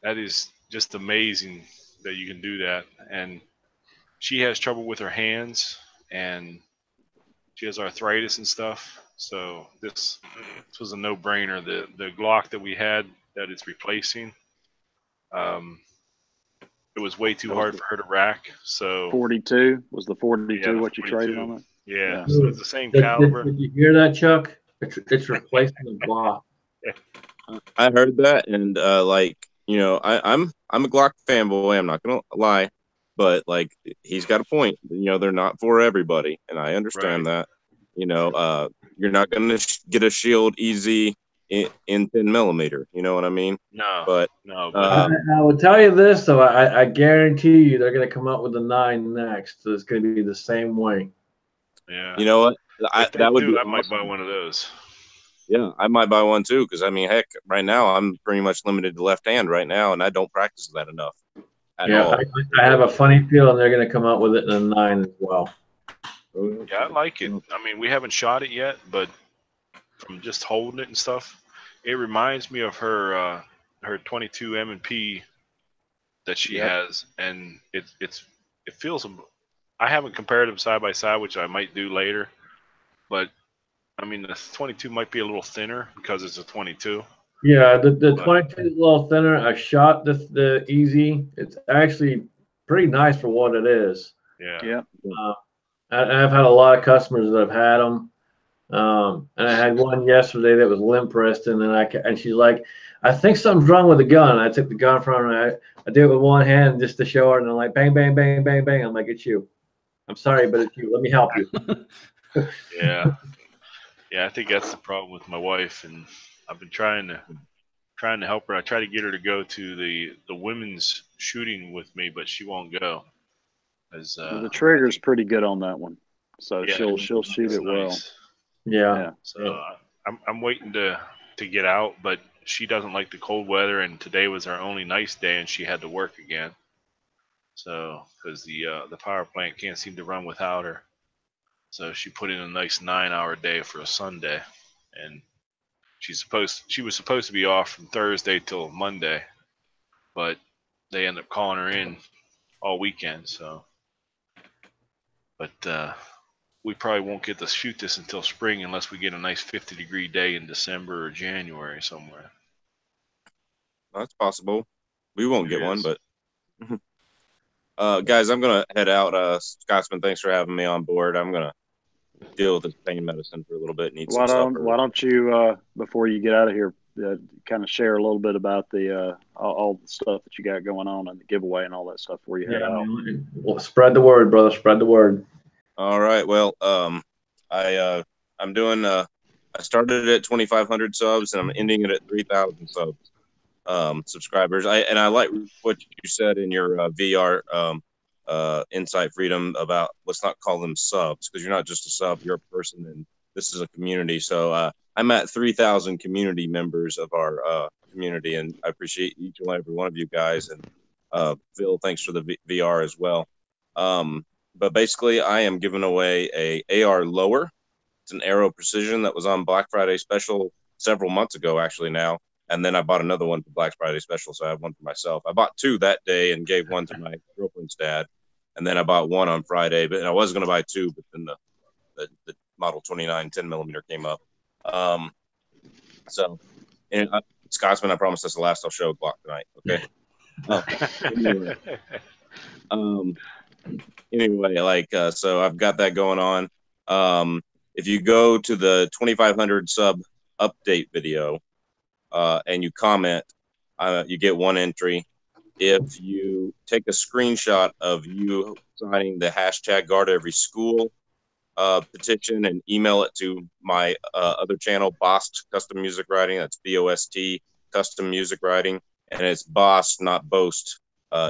that is just amazing that you can do that. And she has trouble with her hands, and she has arthritis and stuff. So this was a no-brainer. The Glock that we had that it's replacing, it was way too hard for her to rack. So 42 was the 42 what you traded on it? Yeah, so it's the same caliber. Did you hear that, Chuck? It's replacing the Glock. I heard that, and I'm a Glock fanboy. I'm not gonna lie, but like he's got a point. They're not for everybody, and I understand that. You're not gonna get a Shield EZ in 10 millimeter. You know what I mean? No, But no. I will tell you this though. I guarantee you they're going to come up with a 9 next. So it's going to be the same way. Yeah. You know what? If they that would do, be I might awesome. buy one of those. Yeah, I might buy one too. Because I mean, heck, right now I'm pretty much limited to left hand right now, and I don't practice that enough at all. I have a funny feeling they're going to come out with it in a 9 as well. Yeah, I like it. I mean, we haven't shot it yet, but from just holding it and stuff, it reminds me of her 22 M&P that she has, and it feels. I haven't compared them side by side, which I might do later, but I mean the 22 might be a little thinner because it's a 22. Yeah, the 22 is a little thinner. I shot the Easy. It's actually pretty nice for what it is. Yeah. I've had a lot of customers that have had them. And I had one yesterday that was limp wristed, and she's like, I think something's wrong with the gun. I took the gun from her, and I did it with one hand just to show her, and I'm like, bang, bang, bang, bang, bang. I'm like, it's you. I'm sorry, but it's you. Let me help you. Yeah. I think that's the problem with my wife, and I've been trying to help her. I try to get her to go to the women's shooting with me, but she won't go. As the trigger's pretty good on that one, so she'll shoot it well. Yeah. So I'm waiting to get out, but she doesn't like the cold weather, and today was our only nice day, and she had to work again. So because the power plant can't seem to run without her, so she put in a nice 9-hour day for a Sunday, and she was supposed to be off from Thursday till Monday, but they end up calling her in all weekend. So, but we probably won't get to shoot this until spring unless we get a nice 50-degree day in December or January somewhere. That's possible. We won't get one, but guys, I'm gonna head out. Scotsman, thanks for having me on board. I'm gonna deal with this pain medicine for a little bit and eat some supper. Why don't you, before you get out of here, kind of share a little bit about the all the stuff that you got going on and the giveaway and all that stuff before you head out? Well, spread the word, brother. Spread the word. All right. Well, I'm doing. I started at 2,500 subs, and I'm ending it at 3,000 subscribers. I like what you said in your VR Insight Freedom about let's not call them subs, because you're not just a sub, you're a person, and this is a community. So I'm at 3,000 community members of our community, and I appreciate each and every one of you guys. And Phil, thanks for the VR as well. But basically, I am giving away a AR lower. It's an Aero Precision that was on Black Friday special several months ago, actually now. And then I bought another one for Black Friday special, so I have one for myself. I bought 2 that day and gave one to my girlfriend's dad. And then I bought 1 on Friday, but I was going to buy 2, but then the Model 29 10 millimeter came up. So, and Scotsman, I promise that's the last I'll show Glock tonight. Okay. Anyway, like, so I've got that going on. If you go to the 2,500 sub update video and you comment, you get 1 entry. If you take a screenshot of you signing the hashtag Guard Every School petition and email it to my other channel, Bost Custom Music Writing, that's BOST Custom Music Writing, and it's Bost, not Boast.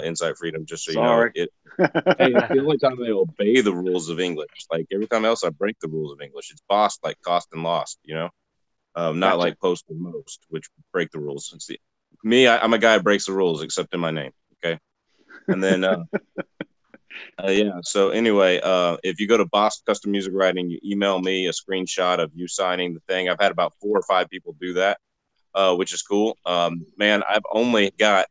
Insight Freedom, just so you know. Hey, it's the only time I obey the rules of English. Like every time else, I break the rules of English. It's Bost, like cost and lost, you know, not like post and most, which break the rules. It's me. I'm a guy who breaks the rules, except in my name. Okay, and then yeah. So anyway, if you go to Bost Custom Music Writing, you email me a screenshot of you signing the thing. I've had about 4 or 5 people do that, which is cool. Man, I've only got.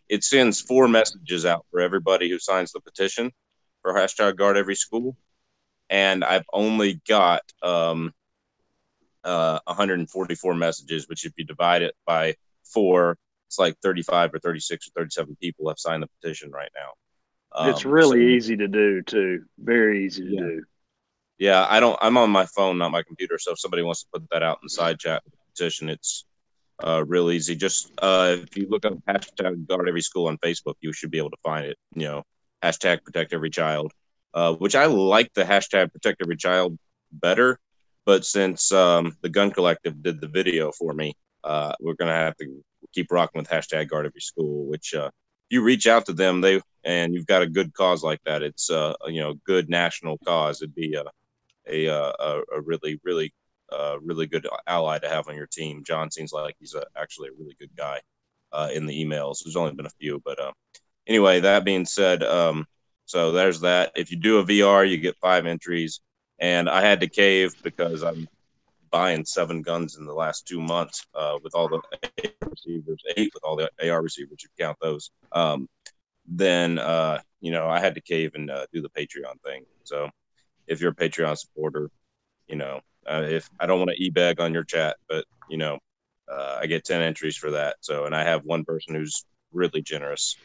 It sends 4 messages out for everybody who signs the petition for hashtag Guard Every School. And I've only got 144 messages, which if you divide it by 4, it's like 35 or 36 or 37 people have signed the petition right now. It's really easy to do too. Very easy to do. Yeah, I'm on my phone, not my computer. So if somebody wants to put that out in the side chat with the petition, it's real easy. Just if you look up hashtag Guard Every School on Facebook, you should be able to find it. You know, hashtag Protect Every Child, which I like the hashtag Protect Every Child better. But since the Gun Collective did the video for me, we're going to have to keep rocking with hashtag Guard Every School, which you reach out to them, and you've got a good cause like that. It's good national cause. It'd be a really, really, really good ally to have on your team. John seems like he's actually a really good guy in the emails. There's only been a few, but anyway, that being said, so there's that. If you do a VR, you get 5 entries, and I had to cave because I'm buying 7 guns in the last 2 months with all the AR receivers, 8 with all the AR receivers, you count those. Then I had to cave and do the Patreon thing. So if you're a Patreon supporter, if I don't want to e-bag on your chat, but I get 10 entries for that. So, and I have one person who's really generous,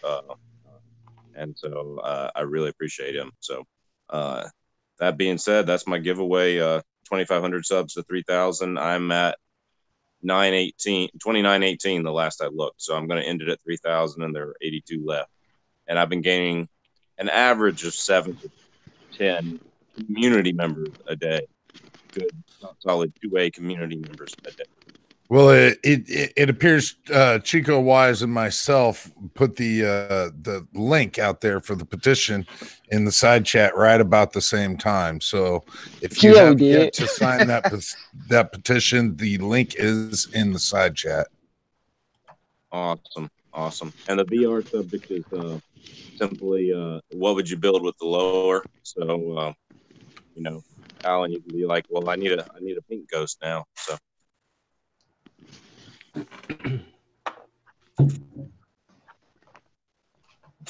and so I really appreciate him. So that being said, that's my giveaway. 2,500 subs to 3,000. I'm at 2918 the last I looked. So I'm going to end it at 3,000, and there are 82 left. And I've been gaining an average of 7 to 10 community members a day. Good, solid 2A community members a day. Well, it appears Chico Wise and myself put the link out there for the petition in the side chat right about the same time. So if you have yet to sign that petition, the link is in the side chat. Awesome. And the VR subject is simply what would you build with the lower? So Alan, you can be like, well, I need a pink ghost now. So.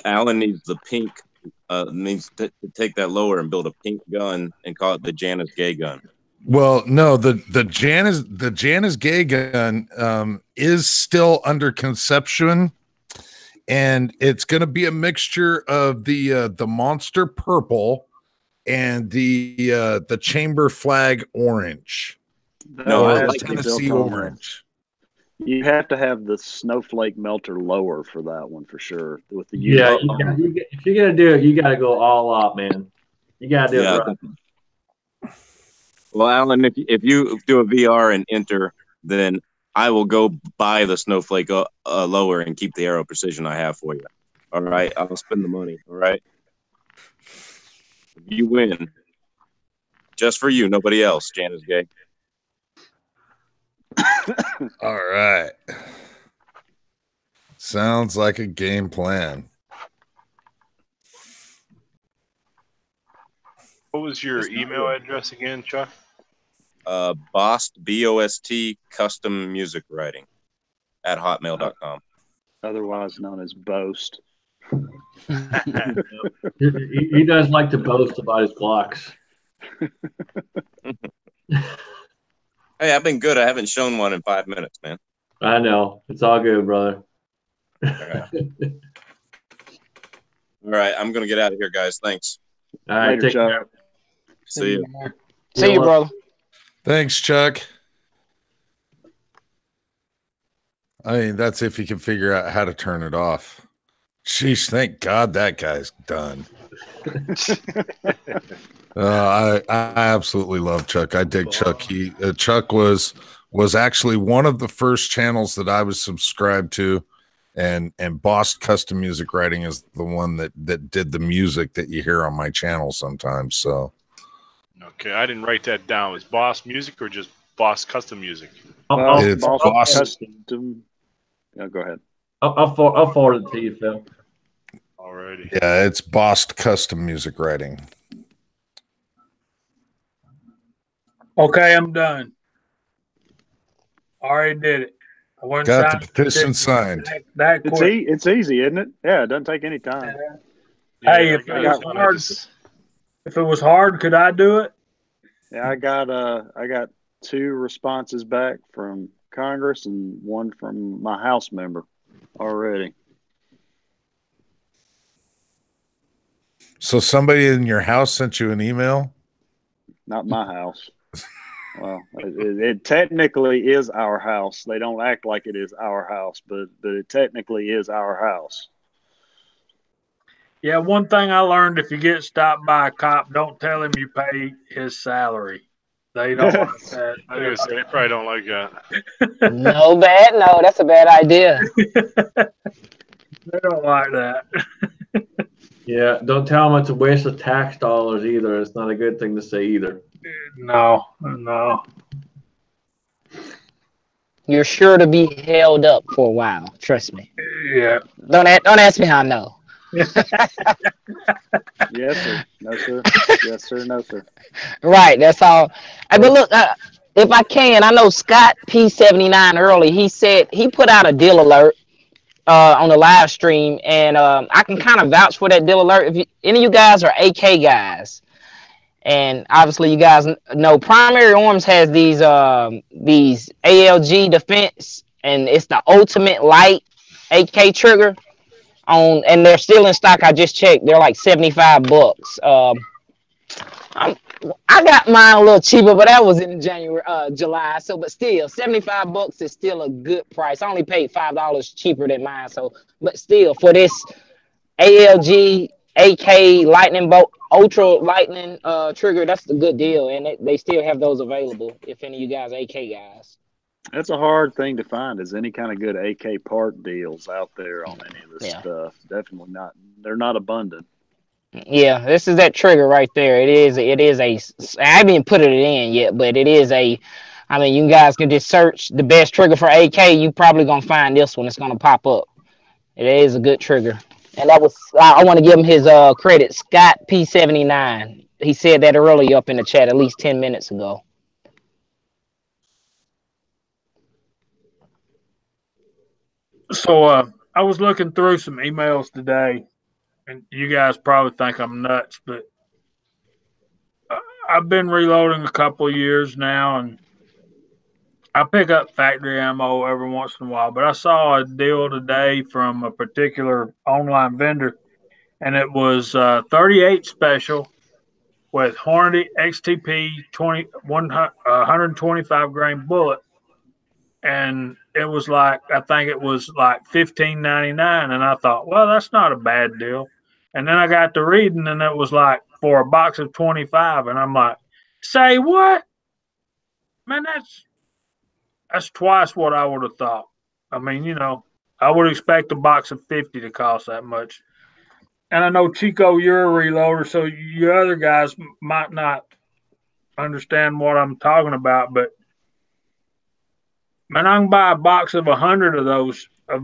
Alan needs the pink. Needs to take that lower and build a pink gun and call it the Janus Gay gun. Well, no, the Janus Gay gun is still under conception, and it's going to be a mixture of the Monster Purple and the Chamber Flag Orange. No, I like Tennessee Orange. You have to have the snowflake melter lower for that one for sure. With the if you're gonna do it, you got to go all out, man. You got to do it right. Well, Alan, if you do a VR and enter, then I will go buy the snowflake lower and keep the arrow precision I have for you. All right, I'll spend the money. All right, you win. Just for you, nobody else. Janus Gay. All right. Sounds like a game plan. What was your email address again, Chuck? Bost, B-O-S-T, custom music writing at hotmail.com. Otherwise known as Boast. He does like to boast about his blocks. Hey, I've been good. I haven't shown one in 5 minutes, man. I know. It's all good, brother. All right. I'm going to get out of here, guys. Thanks. All right. Take care. See you. See you, brother. Thanks, Chuck. I mean, that's if you can figure out how to turn it off. Sheesh, thank God that guy's done. I absolutely love Chuck. I dig Chuck. Chuck was actually one of the first channels that I was subscribed to, and Boss Custom Music Writing is the one that did the music that you hear on my channel sometimes. So, okay, I didn't write that down. Is Boss Music or just Boss Custom Music? It's Boss Custom. Yeah, go ahead. I'll forward it to you, Phil. Alrighty. Yeah, it's Boss Custom Music Writing. Okay, I'm done. Already did it. I went Got the petition signed. It's easy, isn't it? Yeah, it doesn't take any time. Hey, if it was hard, could I do it? Yeah, I got 2 responses back from Congress and 1 from my House member already. So somebody in your house sent you an email? Not my house. Well, it technically is our house. They don't act like it is our house, but it technically is our house. Yeah, one thing I learned, if you get stopped by a cop, don't tell him you pay his salary. They don't like that. I was gonna say they probably don't like that. No, that's a bad idea. They don't like that. Yeah, don't tell them it's a waste of tax dollars either. It's not a good thing to say either. No. You're sure to be held up for a while. Trust me. Yeah. Don't ask me how I know. Yes, sir. No, sir. Yes, sir. No, sir. Right. That's all. But look, if I can, I know Scott P79 early. He said he put out a deal alert on the live stream, and I can kind of vouch for that deal alert. If any of you guys are AK guys, and obviously you guys know Primary Arms has these ALG Defense, and it's the ultimate light AK trigger and they're still in stock. I just checked. They're like $75. I got mine a little cheaper, but that was in July. So, but still, $75 is still a good price. I only paid $5 cheaper than mine. So, but still, for this ALG AK Lightning Bolt Ultra Lightning trigger, that's a good deal, and they still have those available. If any of you guys are AK guys, that's a hard thing to find. Is any kind of good AK part deals out there on any of this stuff? Definitely not. They're not abundant. Yeah, this is that trigger right there. It is a. I haven't even put it in yet, but it is a. I mean, you guys can just search the best trigger for AK. You probably gonna find this one. It's gonna pop up. It is a good trigger, and that was. I want to give him his credit. Scott P79. He said that earlier up in the chat, at least 10 minutes ago. So I was looking through some emails today, and you guys probably think I'm nuts, but I've been reloading a couple of years now, and I pick up factory ammo every once in a while. But I saw a deal today from a particular online vendor, and it was 38 special with Hornady XTP 125 grain bullet. And it was like, I think it was like $15.99, and I thought, well, that's not a bad deal. And then I got to reading, and it was like for a box of 25, and I'm like, say what? Man, that's twice what I would have thought. I mean, you know, I would expect a box of 50 to cost that much. And I know, Chico, you're a reloader, so you other guys might not understand what I'm talking about, but man, I can buy a box of 100 of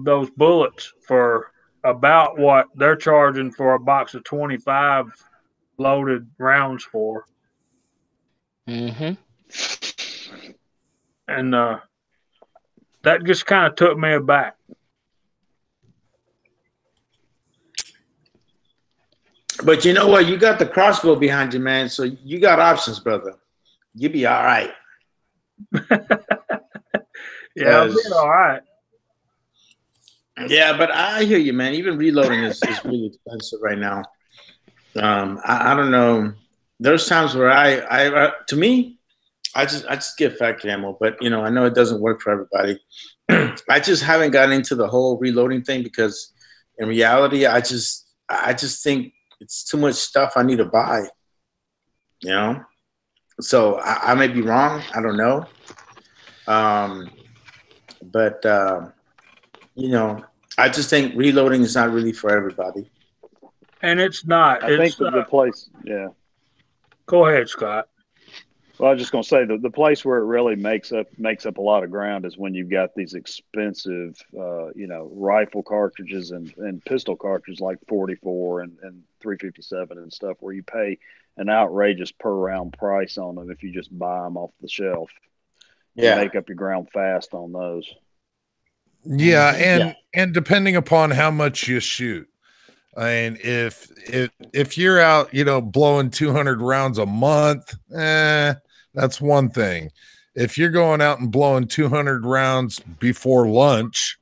those bullets for about what they're charging for a box of 25 loaded rounds for. Mm-hmm. And that just kind of took me aback. But you know what? You got the crossbow behind you, man. So you got options, brother. You be all right. Yeah, I'll be all right. Yeah, but I hear you, man. Even reloading is really expensive right now. I don't know. There's times where I to me, I just get factory ammo, but you know, I know it doesn't work for everybody. I just haven't gotten into the whole reloading thing because in reality, I just think it's too much stuff I need to buy. You know, so I may be wrong. I don't know. But you know, I just think reloading is not really for everybody. And it's not. I think the place, yeah. Go ahead, Scott. Well, I was just going to say the place where it really makes up a lot of ground is when you've got these expensive, you know, rifle cartridges and pistol cartridges like 44 and 357 and stuff, where you pay an outrageous per round price on them if you just buy them off the shelf. Yeah, make up your ground fast on those. Yeah, and depending upon how much you shoot, and if you're out, you know, blowing 200 rounds a month, that's one thing. If you're going out and blowing 200 rounds before lunch,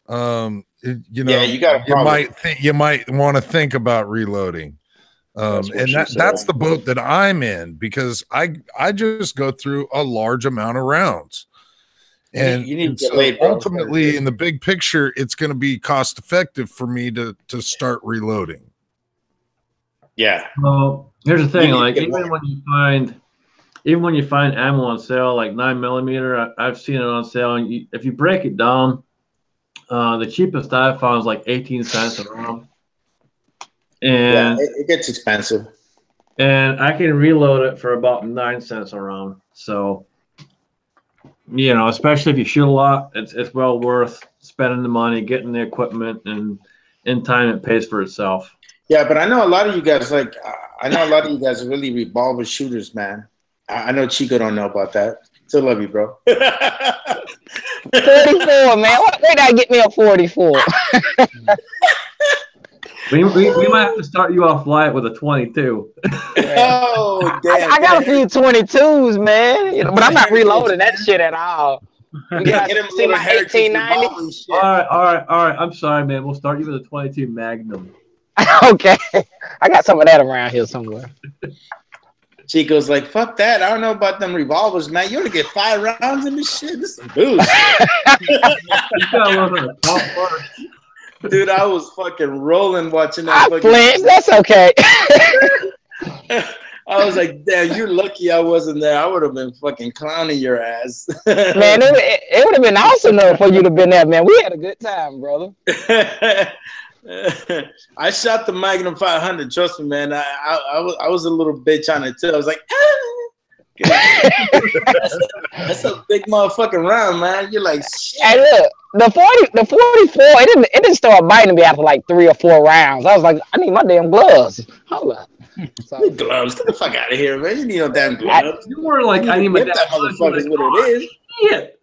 you know, you might want to think about reloading. And that's the boat that I'm in, because I just go through a large amount of rounds. And, you need to so ultimately, in the big picture, it's going to be cost effective for me to start reloading. Yeah. Well, here's the thing: like, even when you find even when you find ammo on sale, like 9mm, I've seen it on sale, and if you break it down, the cheapest I found is like 18 cents a round. And yeah, it gets expensive. And I can reload it for about 9 cents a round. So, you know, especially if you shoot a lot, it's well worth spending the money, getting the equipment, and in time it pays for itself. Yeah, but I know a lot of you guys are really revolver shooters, man. I know Chico don't know about that. Still love you, bro. 44, man. Why did I get me a 44? We might have to start you off light with a 22. Oh, damn. I got a few 22s, man. You know, but I'm not reloading that shit at all. You Get guys him a see little my heritage 1890? revolver and shit. All right. I'm sorry, man. We'll start you with a 22 Magnum. Okay. I got some of that around here somewhere. Chico's like, fuck that. I don't know about them revolvers, man. You only get 5 rounds in this shit. This is booze. You gotta learn how to talk first. Dude, I was fucking rolling watching I that. flinched. That's okay. I was like, damn, you're lucky I wasn't there. I would have been fucking clowning your ass. Man, it would have been awesome though for you to have been there, man. We had a good time, brother. I shot the Magnum 500. Trust me, man. I was a little bitch on it too. I was like, that's a big motherfucking round, man. You're like, shit. Hey, look, the 44, it didn't start biting me after like 3 or 4 rounds. I was like, I need my damn gloves. Hold up. So, Gloves, get the fuck out of here, man. You need no damn gloves. You were like, I need my that motherfucker is what it is. Shit.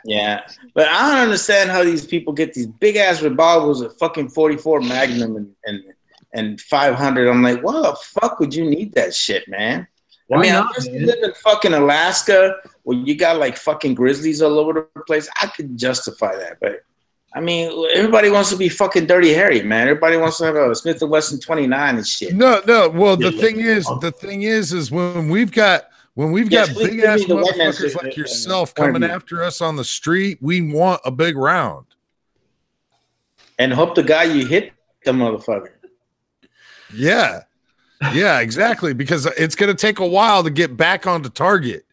Yeah, but I don't understand how these people get these big ass revolvers with fucking 44 Magnum and 500. I'm like, why the fuck would you need that shit, man? Why I mean, not, unless you man? live in fucking Alaska where you got like fucking grizzlies all over the place, I could justify that. But I mean, everybody wants to be fucking Dirty Harry, man. Everybody wants to have a Smith & Wesson 29 and shit. No. Well, the thing is when we've got big ass motherfuckers like yourself coming after us on the street, we want a big round. And hope the guy you hit the motherfucker. Yeah. Yeah, exactly. Because it's going to take a while to get back onto target.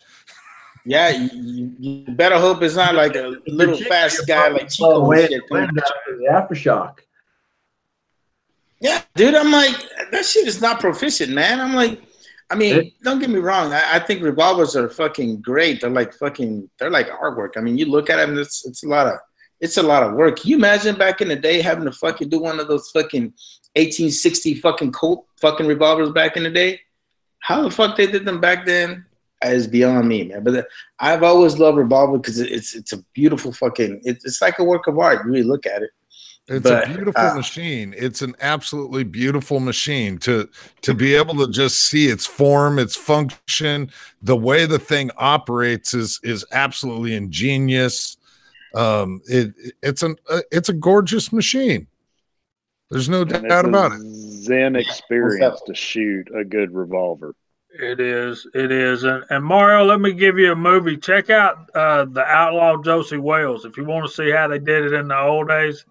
Yeah, you better hope it's not like a little fast guy like Chico. The aftershock. Yeah, dude, I'm like, that shit is not proficient, man. I'm like, I mean, don't get me wrong. I think revolvers are fucking great. They're like artwork. I mean, you look at them, it's a lot of work. Can you imagine back in the day having to fucking do one of those fucking 1860 fucking Colt fucking revolvers back in the day? How the fuck they did them back then is beyond me, man. But I've always loved revolver because it's a beautiful fucking. It's like a work of art. You really look at it. It's a beautiful machine. It's an absolutely beautiful machine to be able to just see its form, its function, the way the thing operates is absolutely ingenious. It's a gorgeous machine. There's no doubt about it. Zen experience to shoot a good revolver. It is. And Mario, let me give you a movie. Check out The Outlaw Josie Wales if you want to see how they did it in the old days.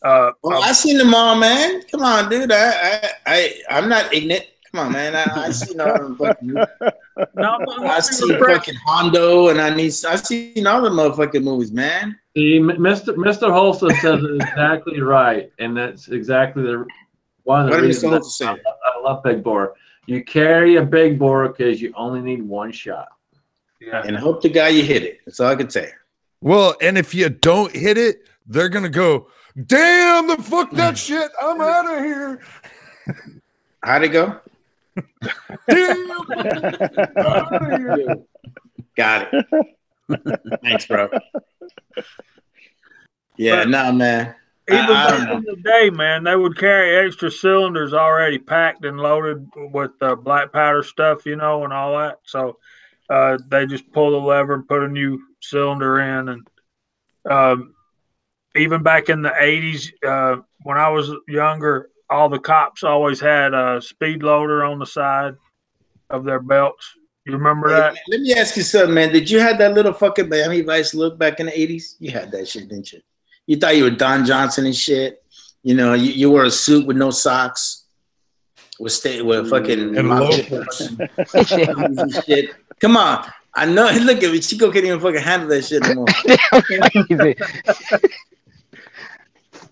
Well, I seen them all, man. Come on, dude. I'm not ignorant. Come on, man. I seen all them fucking. I seen fucking Hondo, and I seen all the motherfucking movies, man. See, Mr. Holston says it exactly right, and that's exactly one of the reasons I love big bore. You carry a big bore because you only need one shot. Yeah. And hope the guy you hit it. That's all I can say. Well, and if you don't hit it, they're gonna go, damn, the fuck that shit. I'm out of here. How'd it go? Damn. Got it. Thanks, bro. Yeah, nah, man. Even back in the day, man, they would carry extra cylinders already packed and loaded with black powder stuff, and all that. So they just pull the lever and put a new cylinder in. And even back in the 80s, when I was younger, all the cops always had a speed loader on the side of their belts. You remember that? Let me ask you something, man. Did you have that little fucking Miami Vice look back in the 80s? You had that shit, didn't you? You thought you were Don Johnson and shit. You wore a suit with no socks. with fucking And loafers. Shit. Come on. I know. Look at me. Chico can't even fucking handle that shit anymore.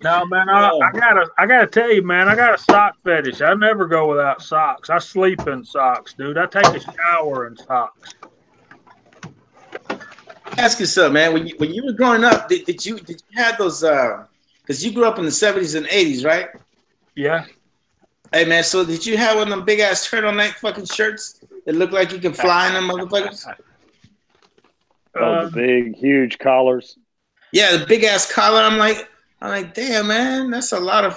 No, man, I gotta tell you, man, I got a sock fetish. I never go without socks. I sleep in socks, dude. I take a shower in socks. Ask yourself, man. When you were growing up, did you have those? Because you grew up in the 70s and 80s, right? Yeah. Hey, man. So did you have one of them big ass turtleneck fucking shirts that look like you can fly in them motherfuckers? The big, huge collars. Yeah, the big ass collar. I'm like, damn, man, that's a lot of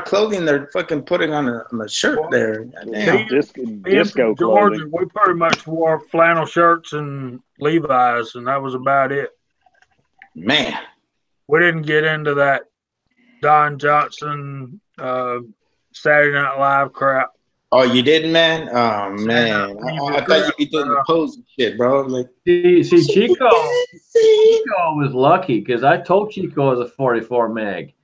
clothing they're fucking putting on a shirt there. Damn. Disco Georgia, clothing. we pretty much wore flannel shirts and Levi's, and that was about it. Man, we didn't get into that Don Johnson, Saturday Night Live crap. Oh, you didn't, man? Oh, man. I thought you'd be doing the pose and shit, bro. Like, see, Chico was lucky because I told Chico it was a 44 mag.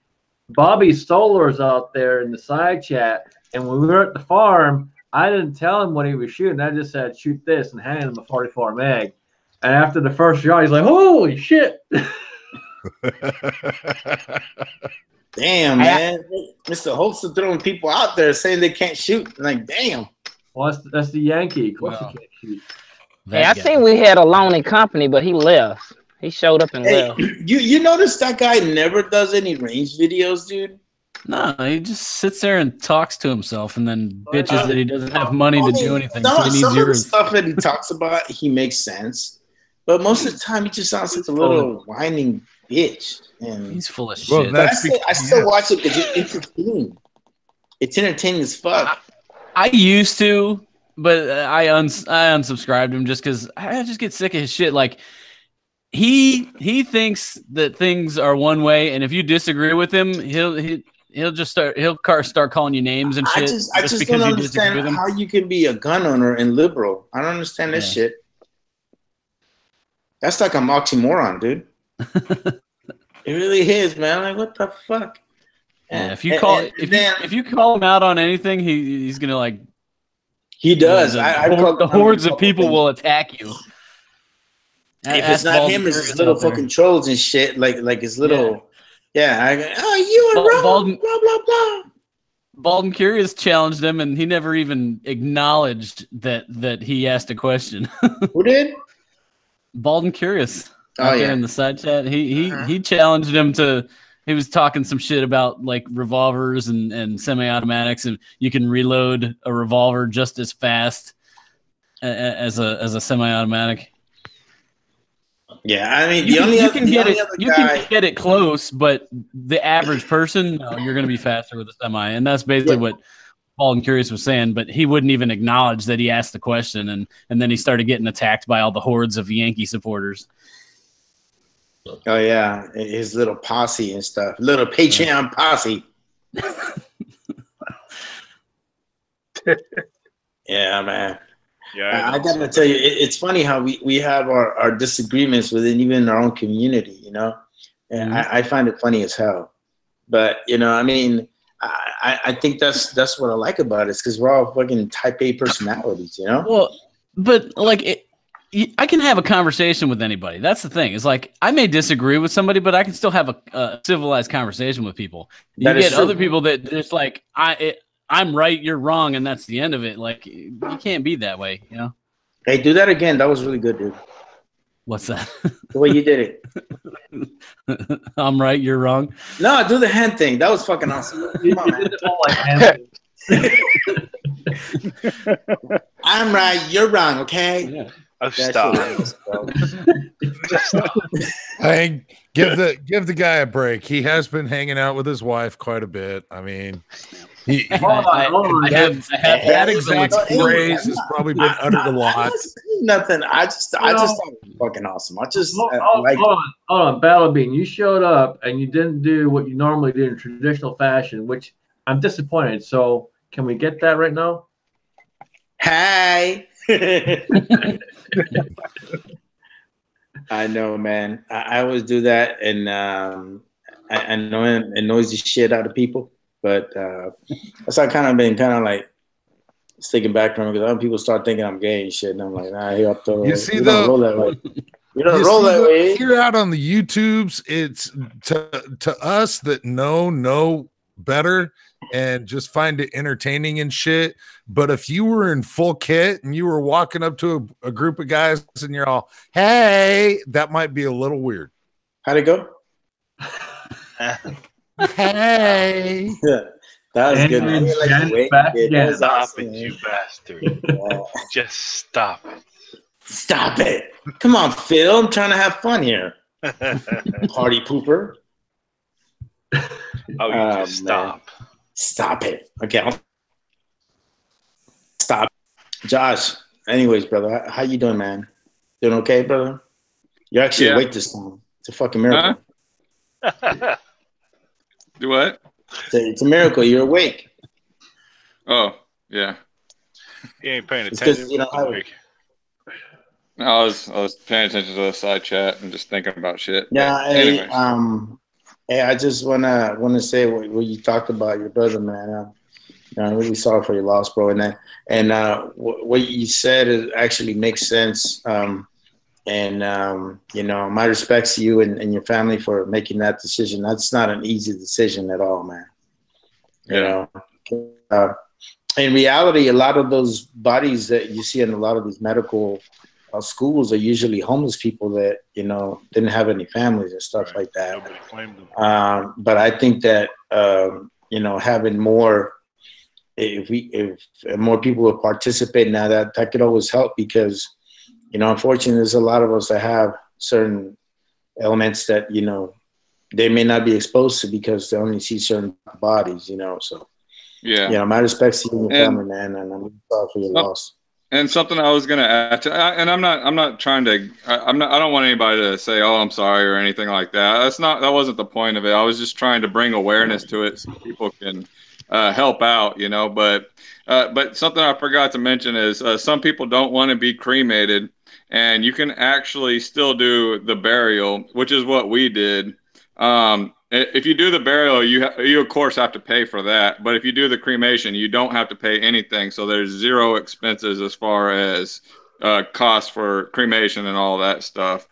Bobby Stolar's out there in the side chat, and when we were at the farm, I didn't tell him what he was shooting. I just said, shoot this, and handed him a 44 mag. And after the first shot, he's like, holy shit. Damn, man. Mr. Holtz is throwing people out there saying they can't shoot. I'm like, damn. Well, that's the Yankee. Of course he can't shoot. Hey, I seen we had a loan in company, but he left. He showed up and left. You notice that guy never does any range videos, dude? No, he just sits there and talks to himself and then bitches that he doesn't have money to do anything. So he needs some of the yours. stuff that he talks about, he makes sense. But most of the time, he just sounds like a little whining bitch. And he's full of shit. But I still watch it because it's entertaining. It's entertaining as fuck. I used to, but I unsubscribed him just because I just get sick of his shit. Like he thinks that things are one way, and if you disagree with him, he'll start calling you names and shit. I just don't understand how you can be a gun owner and liberal. I don't understand this shit. That's like a oxymoron, dude. It really is, man. Like, what the fuck? Yeah, if you call him out on anything, he's gonna like. He does. The hordes of people will attack you. If it's not him, it's his little fucking trolls and shit. Like his little. Yeah. You were wrong. Blah blah blah. Bald and Curious challenged him, and he never even acknowledged that he asked a question. Who did? Bald and Curious. Out there in the side chat, he challenged him to. He was talking some shit about like revolvers and semi-automatics, and you can reload a revolver just as fast as a semi-automatic. Yeah, I mean, you can get it close, but the average person, no, you're going to be faster with a semi, and that's basically what Bald and Curious was saying. But he wouldn't even acknowledge that he asked the question, and then he started getting attacked by all the hordes of Yankee supporters. Oh yeah, his little posse and stuff, little Patreon posse. Yeah, man. Yeah, I gotta tell you, it's funny how we have our disagreements within even our own community, you know. And I find it funny as hell. But you know, I mean, I think that's what I like about it, is because we're all fucking type A personalities, you know. Well, but like I can have a conversation with anybody. That's the thing. It's like I may disagree with somebody, but I can still have a civilized conversation with people. You get other people that just like I'm right, you're wrong, and that's the end of it. Like you can't be that way, you know. Hey, do that again. That was really good, dude. What's that? The way you did it. I'm right, you're wrong. No, do the hand thing. That was fucking awesome. Come on, man. I'm right, you're wrong. Okay. Yeah. Oh, stop. Hey, give the guy a break. He has been hanging out with his wife quite a bit. I mean, that exact phrase has probably been uttered a lot. Nothing. I just thought it was fucking awesome. Hold on, Battle Bean. You showed up and you didn't do what you normally do in traditional fashion, which I'm disappointed. So can we get that right now? Hi. I know, man. I always do that, and I know it annoys the shit out of people. But that's I kind of been kind of like sticking back from it because other people start thinking I'm gay and shit, and I'm like, nah, you up to You see, don't though, roll that way. You don't roll that way. Here out on the YouTubes, it's to us that know better and just find it entertaining and shit. But if you were in full kit and you were walking up to a group of guys and you're all, hey, that might be a little weird. How'd it go? Hey. Yeah, that was good. Man. Stop it, you bastard. Just stop it. Stop it. Come on, Phil. I'm trying to have fun here. Party pooper. Oh, you just stop. Stop it. Okay. Stop. Josh, anyways, brother, how you doing, man? Doing okay, brother? You're actually awake this time. It's a fucking miracle. Do what? It's a miracle. You're awake. Oh, yeah. He ain't paying attention. You know, I was paying attention to the side chat and just thinking about shit. Yeah. Hey, I just wanna say what you talked about your brother, man. I'm really sorry for your loss, bro. And what you said actually makes sense. You know, my respects to you and your family for making that decision. That's not an easy decision at all, man. You know, in reality, a lot of those bodies that you see in a lot of these medical schools are usually homeless people that, you know, didn't have any families and stuff like that. But I think that, you know, having more, if more people would participate now, that could always help because, you know, unfortunately, there's a lot of us that have certain elements that, you know, they may not be exposed to because they only see certain bodies, you know. So, yeah, you know, my respects to you and your family, man, and I'm really sorry for your loss. And something I was going to add to, and I'm not trying to, I don't want anybody to say, oh, I'm sorry or anything like that. That wasn't the point of it. I was just trying to bring awareness to it so people can help out, you know. But something I forgot to mention is some people don't want to be cremated, and you can actually still do the burial, which is what we did. If you do the burial, you of course have to pay for that. But if you do the cremation, you don't have to pay anything. So there's zero expenses as far as cost for cremation and all that stuff.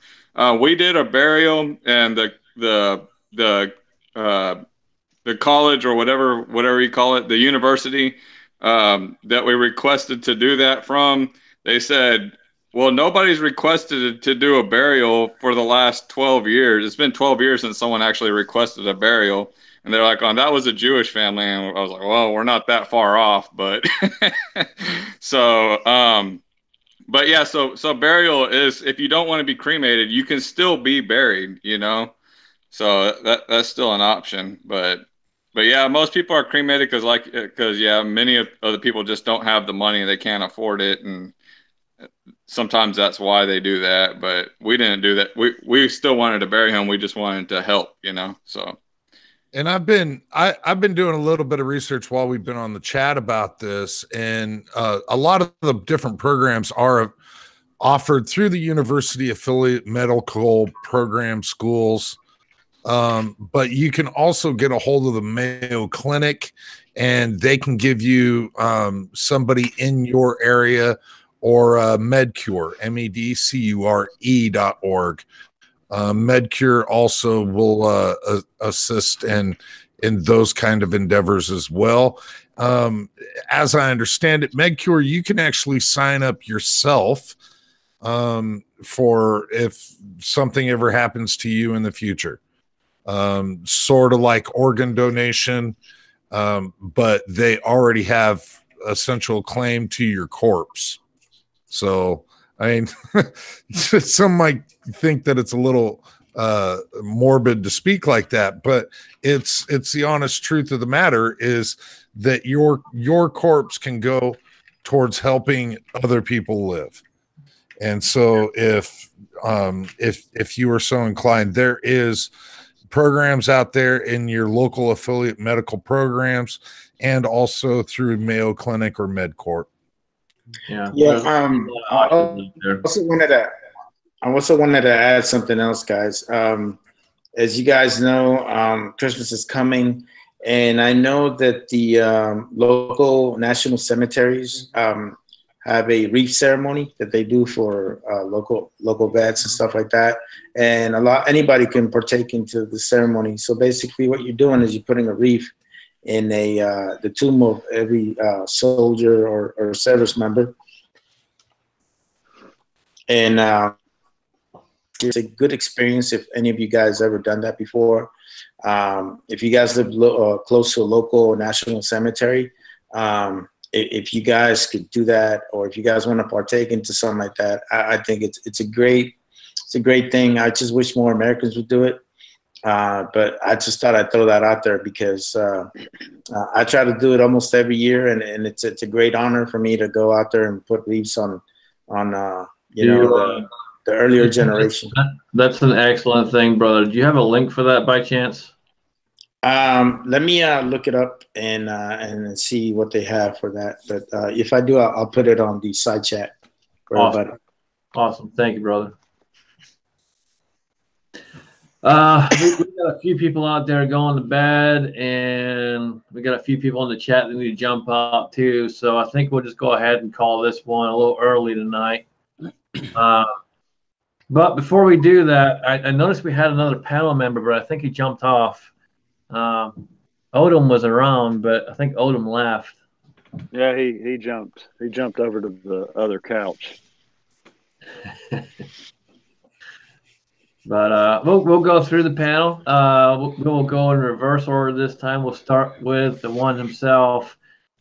We did a burial, and the college or whatever you call it, the university that we requested to do that from, they said, well, nobody's requested to do a burial for the last 12 years. It's been 12 years since someone actually requested a burial. And they're like, oh, that was a Jewish family. And I was like, well, we're not that far off. But so yeah, so burial is, if you don't want to be cremated, you can still be buried, you know? So that's still an option. But yeah, most people are cremated because many of the people just don't have the money. They can't afford it. And sometimes that's why they do that, but we didn't do that. We still wanted to bury him. We just wanted to help, you know. So, and I've been doing a little bit of research while we've been on the chat about this, and a lot of the different programs are offered through the university affiliate medical program schools, but you can also get a hold of the Mayo Clinic, and they can give you somebody in your area, or MedCure, MEDCURE.org. MedCure also will assist in those kind of endeavors as well. As I understand it, MedCure, you can actually sign up yourself for if something ever happens to you in the future. Sort of like organ donation, but they already have essential claim to your corpse. So, I mean, some might think that it's a little morbid to speak like that, but it's the honest truth of the matter is that your corpse can go towards helping other people live. And so if you are so inclined, there is programs out there in your local affiliate medical programs and also through Mayo Clinic or MedCorp. Yeah. I also wanted to add something else, guys. As you guys know, Christmas is coming, And I know that the local national cemeteries have a wreath ceremony that they do for local vets and stuff like that. And anybody can partake into the ceremony. So basically what you're doing is you're putting a wreath in the tomb of every soldier or service member. And it's a good experience if any of you guys ever done that before. If you guys live close to a local or national cemetery, if you guys could do that, or if you guys want to partake into something like that, I think it's a great thing. I just wish more Americans would do it. But I just thought I'd throw that out there because I try to do it almost every year, and it's a great honor for me to go out there and put wreaths on the earlier generation. That's an excellent thing, brother. Do you have a link for that by chance? Let me look it up and see what they have for that. But if I do, I'll put it on the side chat for everybody. Awesome. Thank you, brother. We got a few people out there going to bed, and we got a few people in the chat that need to jump up too. So I think we'll just go ahead and call this one a little early tonight. But before we do that, I noticed we had another panel member, but I think he jumped off. Odom was around, but I think Odom left. Yeah, he jumped. He jumped over to the other couch. But we'll go through the panel. We'll go in reverse order this time. We'll start with the one himself,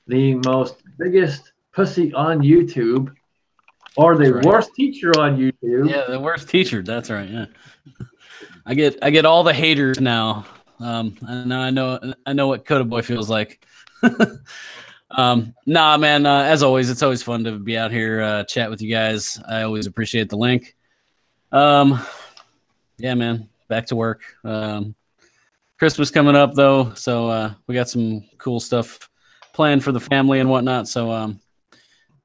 the biggest pussy on YouTube, or the worst teacher on YouTube. Yeah, the worst teacher. That's right. Yeah, I get all the haters now. And I know what Coda Boy feels like. Nah, man. As always, it's always fun to be out here chat with you guys. I always appreciate the link. Yeah, man. Back to work. Christmas coming up though, so we got some cool stuff planned for the family and whatnot. So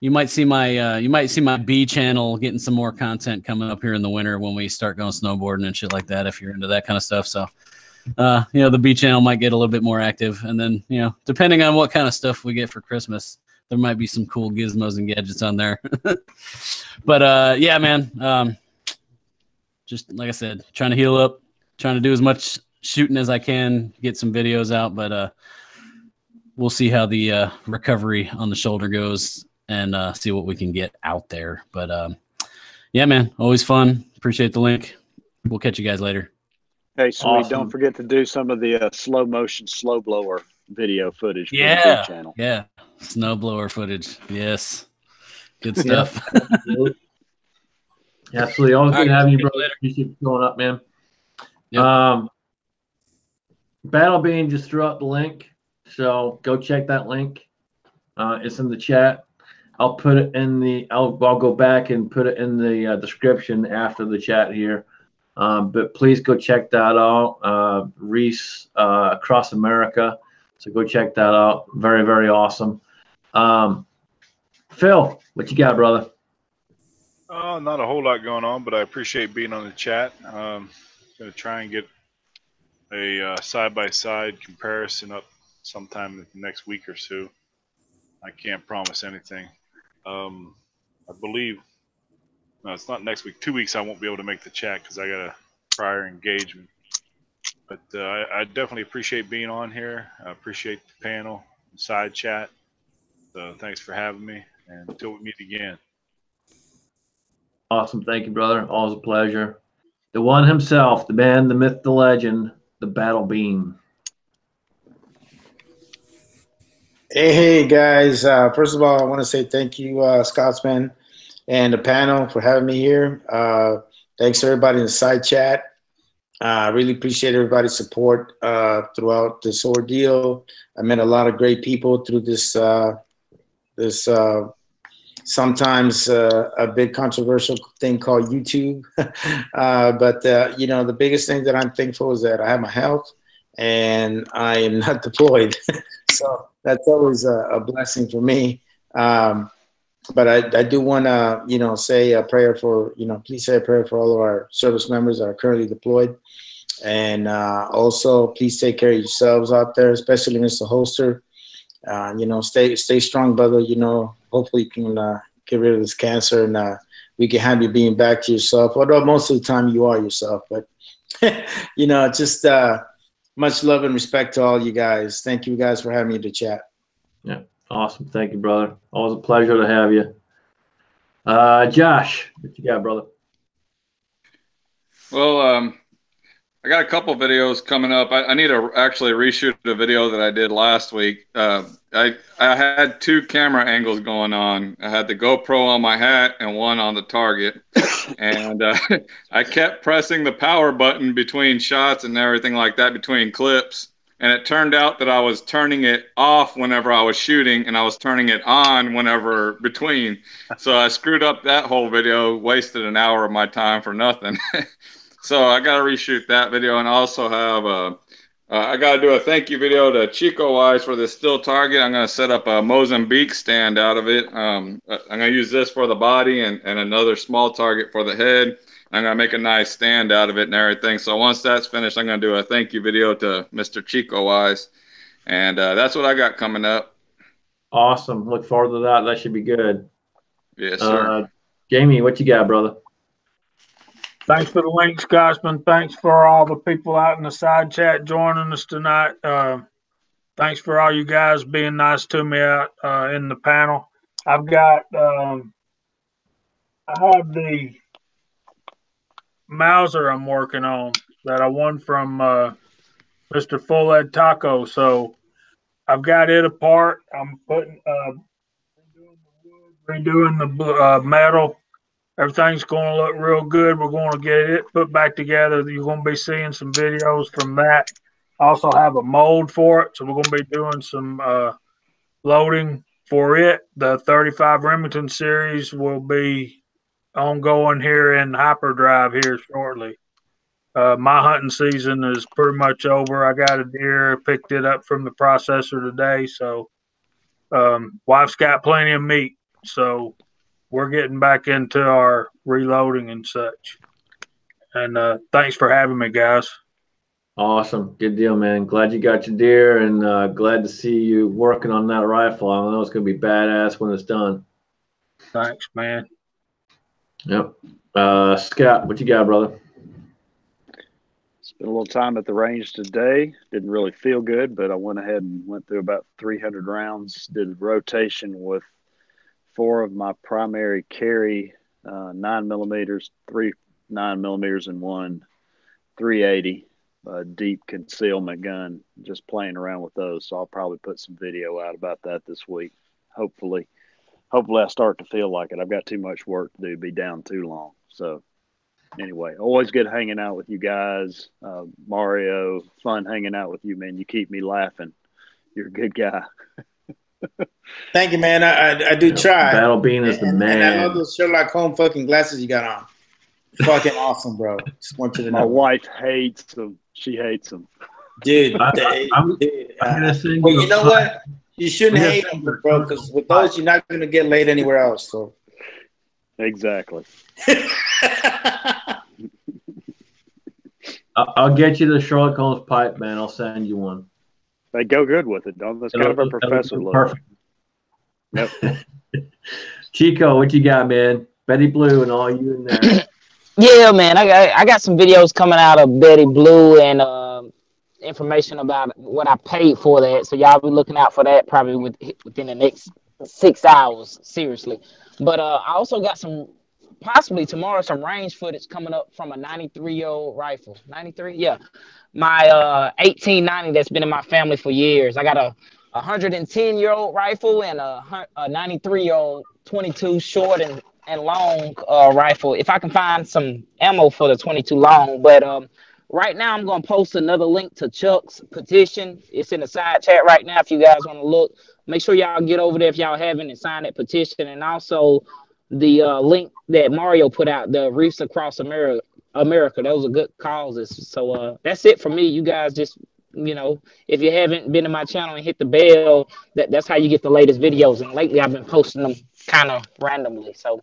you might see my B channel getting some more content coming up here in the winter when we start going snowboarding and shit like that. If you're into that kind of stuff, so. The B channel might get a little bit more active, and then depending on what kind of stuff we get for Christmas, there might be some cool gizmos and gadgets on there. But yeah, man, just like I said, trying to heal up, trying to do as much shooting as I can, get some videos out, but we'll see how the recovery on the shoulder goes and see what we can get out there. But yeah, man, always fun. Appreciate the link. We'll catch you guys later. Hey, sweet! Awesome. Don't forget to do some of the slow motion slow blower video footage for the channel. Yeah, snow blower footage. Yes, good stuff. Absolutely. Always good having you, brother. Appreciate you going up, man. Yep. Battle Bean just threw out the link, so go check that link. It's in the chat. I'll put it in the. I'll go back and put it in the description after the chat here. But please go check that out. Reese Across America. So go check that out. Very, very awesome. Phil, what you got, brother? Not a whole lot going on, but I appreciate being on the chat. Going to try and get a side-by-side comparison up sometime next week or so. I can't promise anything. I believe. No, it's not next week. 2 weeks I won't be able to make the chat because I got a prior engagement. But I definitely appreciate being on here. I appreciate the panel, the side chat. So thanks for having me. And until we meet again. Awesome. Thank you, brother. Always a pleasure. The one himself, the man, the myth, the legend, the Battle Bean. Hey, guys. First of all, I want to say thank you, Scotsman, and the panel for having me here. Thanks to everybody in the side chat. I really appreciate everybody's support throughout this ordeal. I met a lot of great people through this sometimes a big controversial thing called YouTube. But the biggest thing that I'm thankful is that I have my health and I am not deployed. So that's always a blessing for me. But I do want to, say a prayer for, please say a prayer for all of our service members that are currently deployed. And also, please take care of yourselves out there, especially Mr. Holster. You know, stay strong, brother. You know, hopefully you can get rid of this cancer, and we can have you being back to yourself. Although most of the time you are yourself, but you know, just much love and respect to all you guys. Thank you guys for having me to chat. Yeah, awesome. Thank you, brother. Always a pleasure to have you. Josh, what you got, brother? Well, I got a couple videos coming up. I need to actually reshoot a video that I did last week. I had 2 camera angles going on. I had the GoPro on my hat and one on the target. And I kept pressing the power button between shots and everything like that, between clips. And it turned out that I was turning it off whenever I was shooting, and I was turning it on whenever between. So I screwed up that whole video, wasted an hour of my time for nothing. So I got to reshoot that video, and I also have I got to do a thank you video to Chico Wise for this still target. I'm going to set up a Mozambique stand out of it. I'm going to use this for the body and another small target for the head. I'm going to make a nice stand out of it and everything. So once that's finished, I'm going to do a thank you video to Mr. Chico Wise. And that's what I got coming up. Awesome. Look forward to that. That should be good. Yes, sir. Jamie, what you got, brother? Thanks for the link, Scotsman. Thanks for all the people out in the side chat joining us tonight. Thanks for all you guys being nice to me out in the panel. I've got I have the Mauser I'm working on that I won from Mr. Full Ed Taco. So I've got it apart. I'm putting redoing the metal. Everything's going to look real good. We're going to get it put back together. You're going to be seeing some videos from that. I also have a mold for it, so we're going to be doing some loading for it. The 35 Remington series will be ongoing here in Hyperdrive here shortly. My hunting season is pretty much over. I got a deer, picked it up from the processor today, so wife's got plenty of meat. So we're getting back into our reloading and such. And thanks for having me, guys. Awesome. Good deal, man. Glad you got your deer, and glad to see you working on that rifle. I know it's going to be badass when it's done. Thanks, man. Yep. Scott, what you got, brother? Spent a little time at the range today. Didn't really feel good, but I went ahead and went through about 300 rounds. Did a rotation with 4 of my primary carry 9mm, 3 9mm, and 1 380 deep concealment gun. Just playing around with those. So I'll probably put some video out about that this week. Hopefully I start to feel like it. I've got too much work to do, be down too long. So anyway, always good hanging out with you guys. Mario, fun hanging out with you, man. You keep me laughing. You're a good guy. Thank you, man. I do try. Battle Bean is the man. And I love those Sherlock Holmes fucking glasses you got on. Fucking awesome, bro. Just want you to know. My wife hates them. She hates them. Dude, I'm gonna send well, you. You know what? You shouldn't hate them, bro, because with those, you're not going to get laid anywhere else. So. Exactly. I'll get you the Sherlock Holmes pipe, man. I'll send you one. They go good with it, don't they? That's kind of a professor look. Perfect. Yep. Chico, what you got, man? Betty Blue and all you in there. Yeah, man. I got some videos coming out of Betty Blue and information about what I paid for that. So y'all be looking out for that probably within the next 6 hours. Seriously. But I also got possibly tomorrow some range footage coming up from a 93-year-old rifle. 93? Yeah. My 1890 that's been in my family for years. I got a 110-year-old rifle and a 93-year-old 22 short and long rifle. If I can find some ammo for the 22 long. But right now I'm going to post another link to Chuck's petition. It's in the side chat right now if you guys want to look. Make sure y'all get over there if y'all haven't and sign that petition. And also the link that Mario put out, the Reefs Across America. Those are good causes. So that's it for me. You guys just, if you haven't been to my channel and hit the bell, that's how you get the latest videos. And lately I've been posting them kind of randomly. So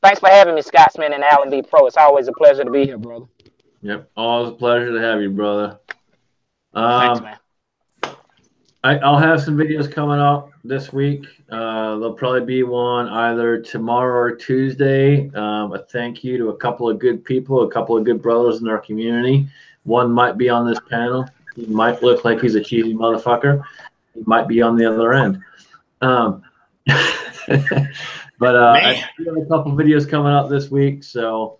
thanks for having me, Scotsman and Allen B Pro. It's always a pleasure to be here, brother. Yep. Always a pleasure to have you, brother. Thanks, man. I'll have some videos coming up this week. There'll probably be one either tomorrow or Tuesday. A thank you to a couple of good people, a couple of good brothers in our community. One might be on this panel. He might look like he's a cheesy motherfucker. He might be on the other end. But I have a couple videos coming up this week, so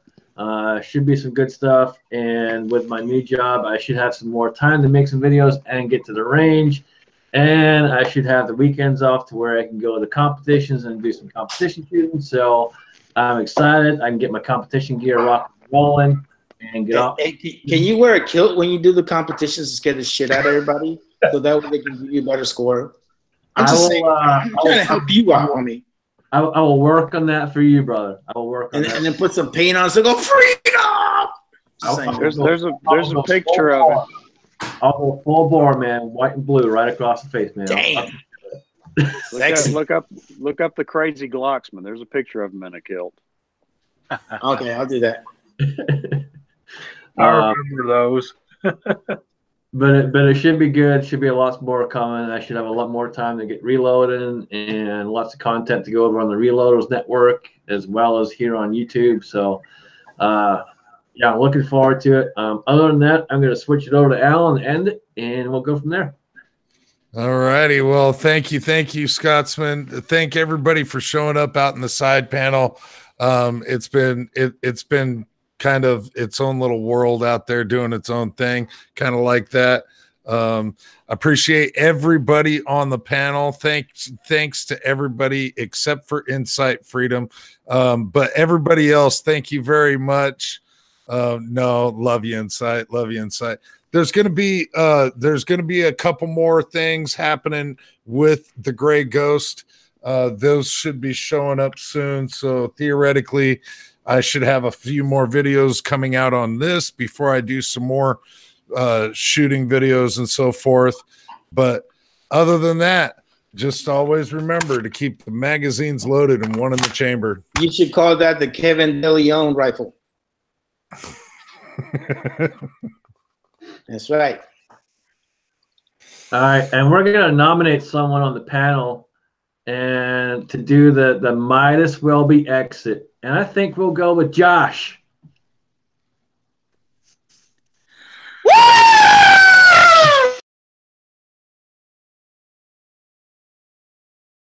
should be some good stuff. And with my new job, I should have some more time to make some videos and get to the range. And I should have the weekends off to where I can go to competitions and do some competition shooting. So I'm excited. I can get my competition gear rocking and rolling and get off. Hey, can you wear a kilt when you do the competitions to scare the shit out of everybody? So that way they can give you a better score. I'm just saying, I'm trying to help you out, homie. I will work on that for you, brother. I will work on that. And then put some paint on so go freedom. There's a picture of it. I'll go full bore, man, white and blue, right across the face, man. Damn. Look up the crazy Glocksman. There's a picture of him in a kilt. Okay, I'll do that. I remember those. But it should be good. Should be a lot more coming. I should have a lot more time to get reloaded and lots of content to go over on the Reloaders Network as well as here on YouTube. So, yeah, I'm looking forward to it. Other than that, I'm going to switch it over to Alan and end it, and we'll go from there. All righty. Well, thank you, Scotsman. Thank everybody for showing up out in the side panel. It's been kind of its own little world out there doing its own thing, kind of like that. Appreciate everybody on the panel. Thanks to everybody except for Insight Freedom. But everybody else, thank you very much. No, love you, Insight. Love you, Insight. There's gonna be a couple more things happening with the Gray Ghost. Those should be showing up soon. So theoretically, I should have a few more videos coming out on this before I do some more shooting videos and so forth. But other than that, just always remember to keep the magazines loaded and one in the chamber. You should call that the Kevin DeLeon rifle. That's right. All right, and we're going to nominate someone on the panel and to do the Midas Welby exit. And I think we'll go with Josh.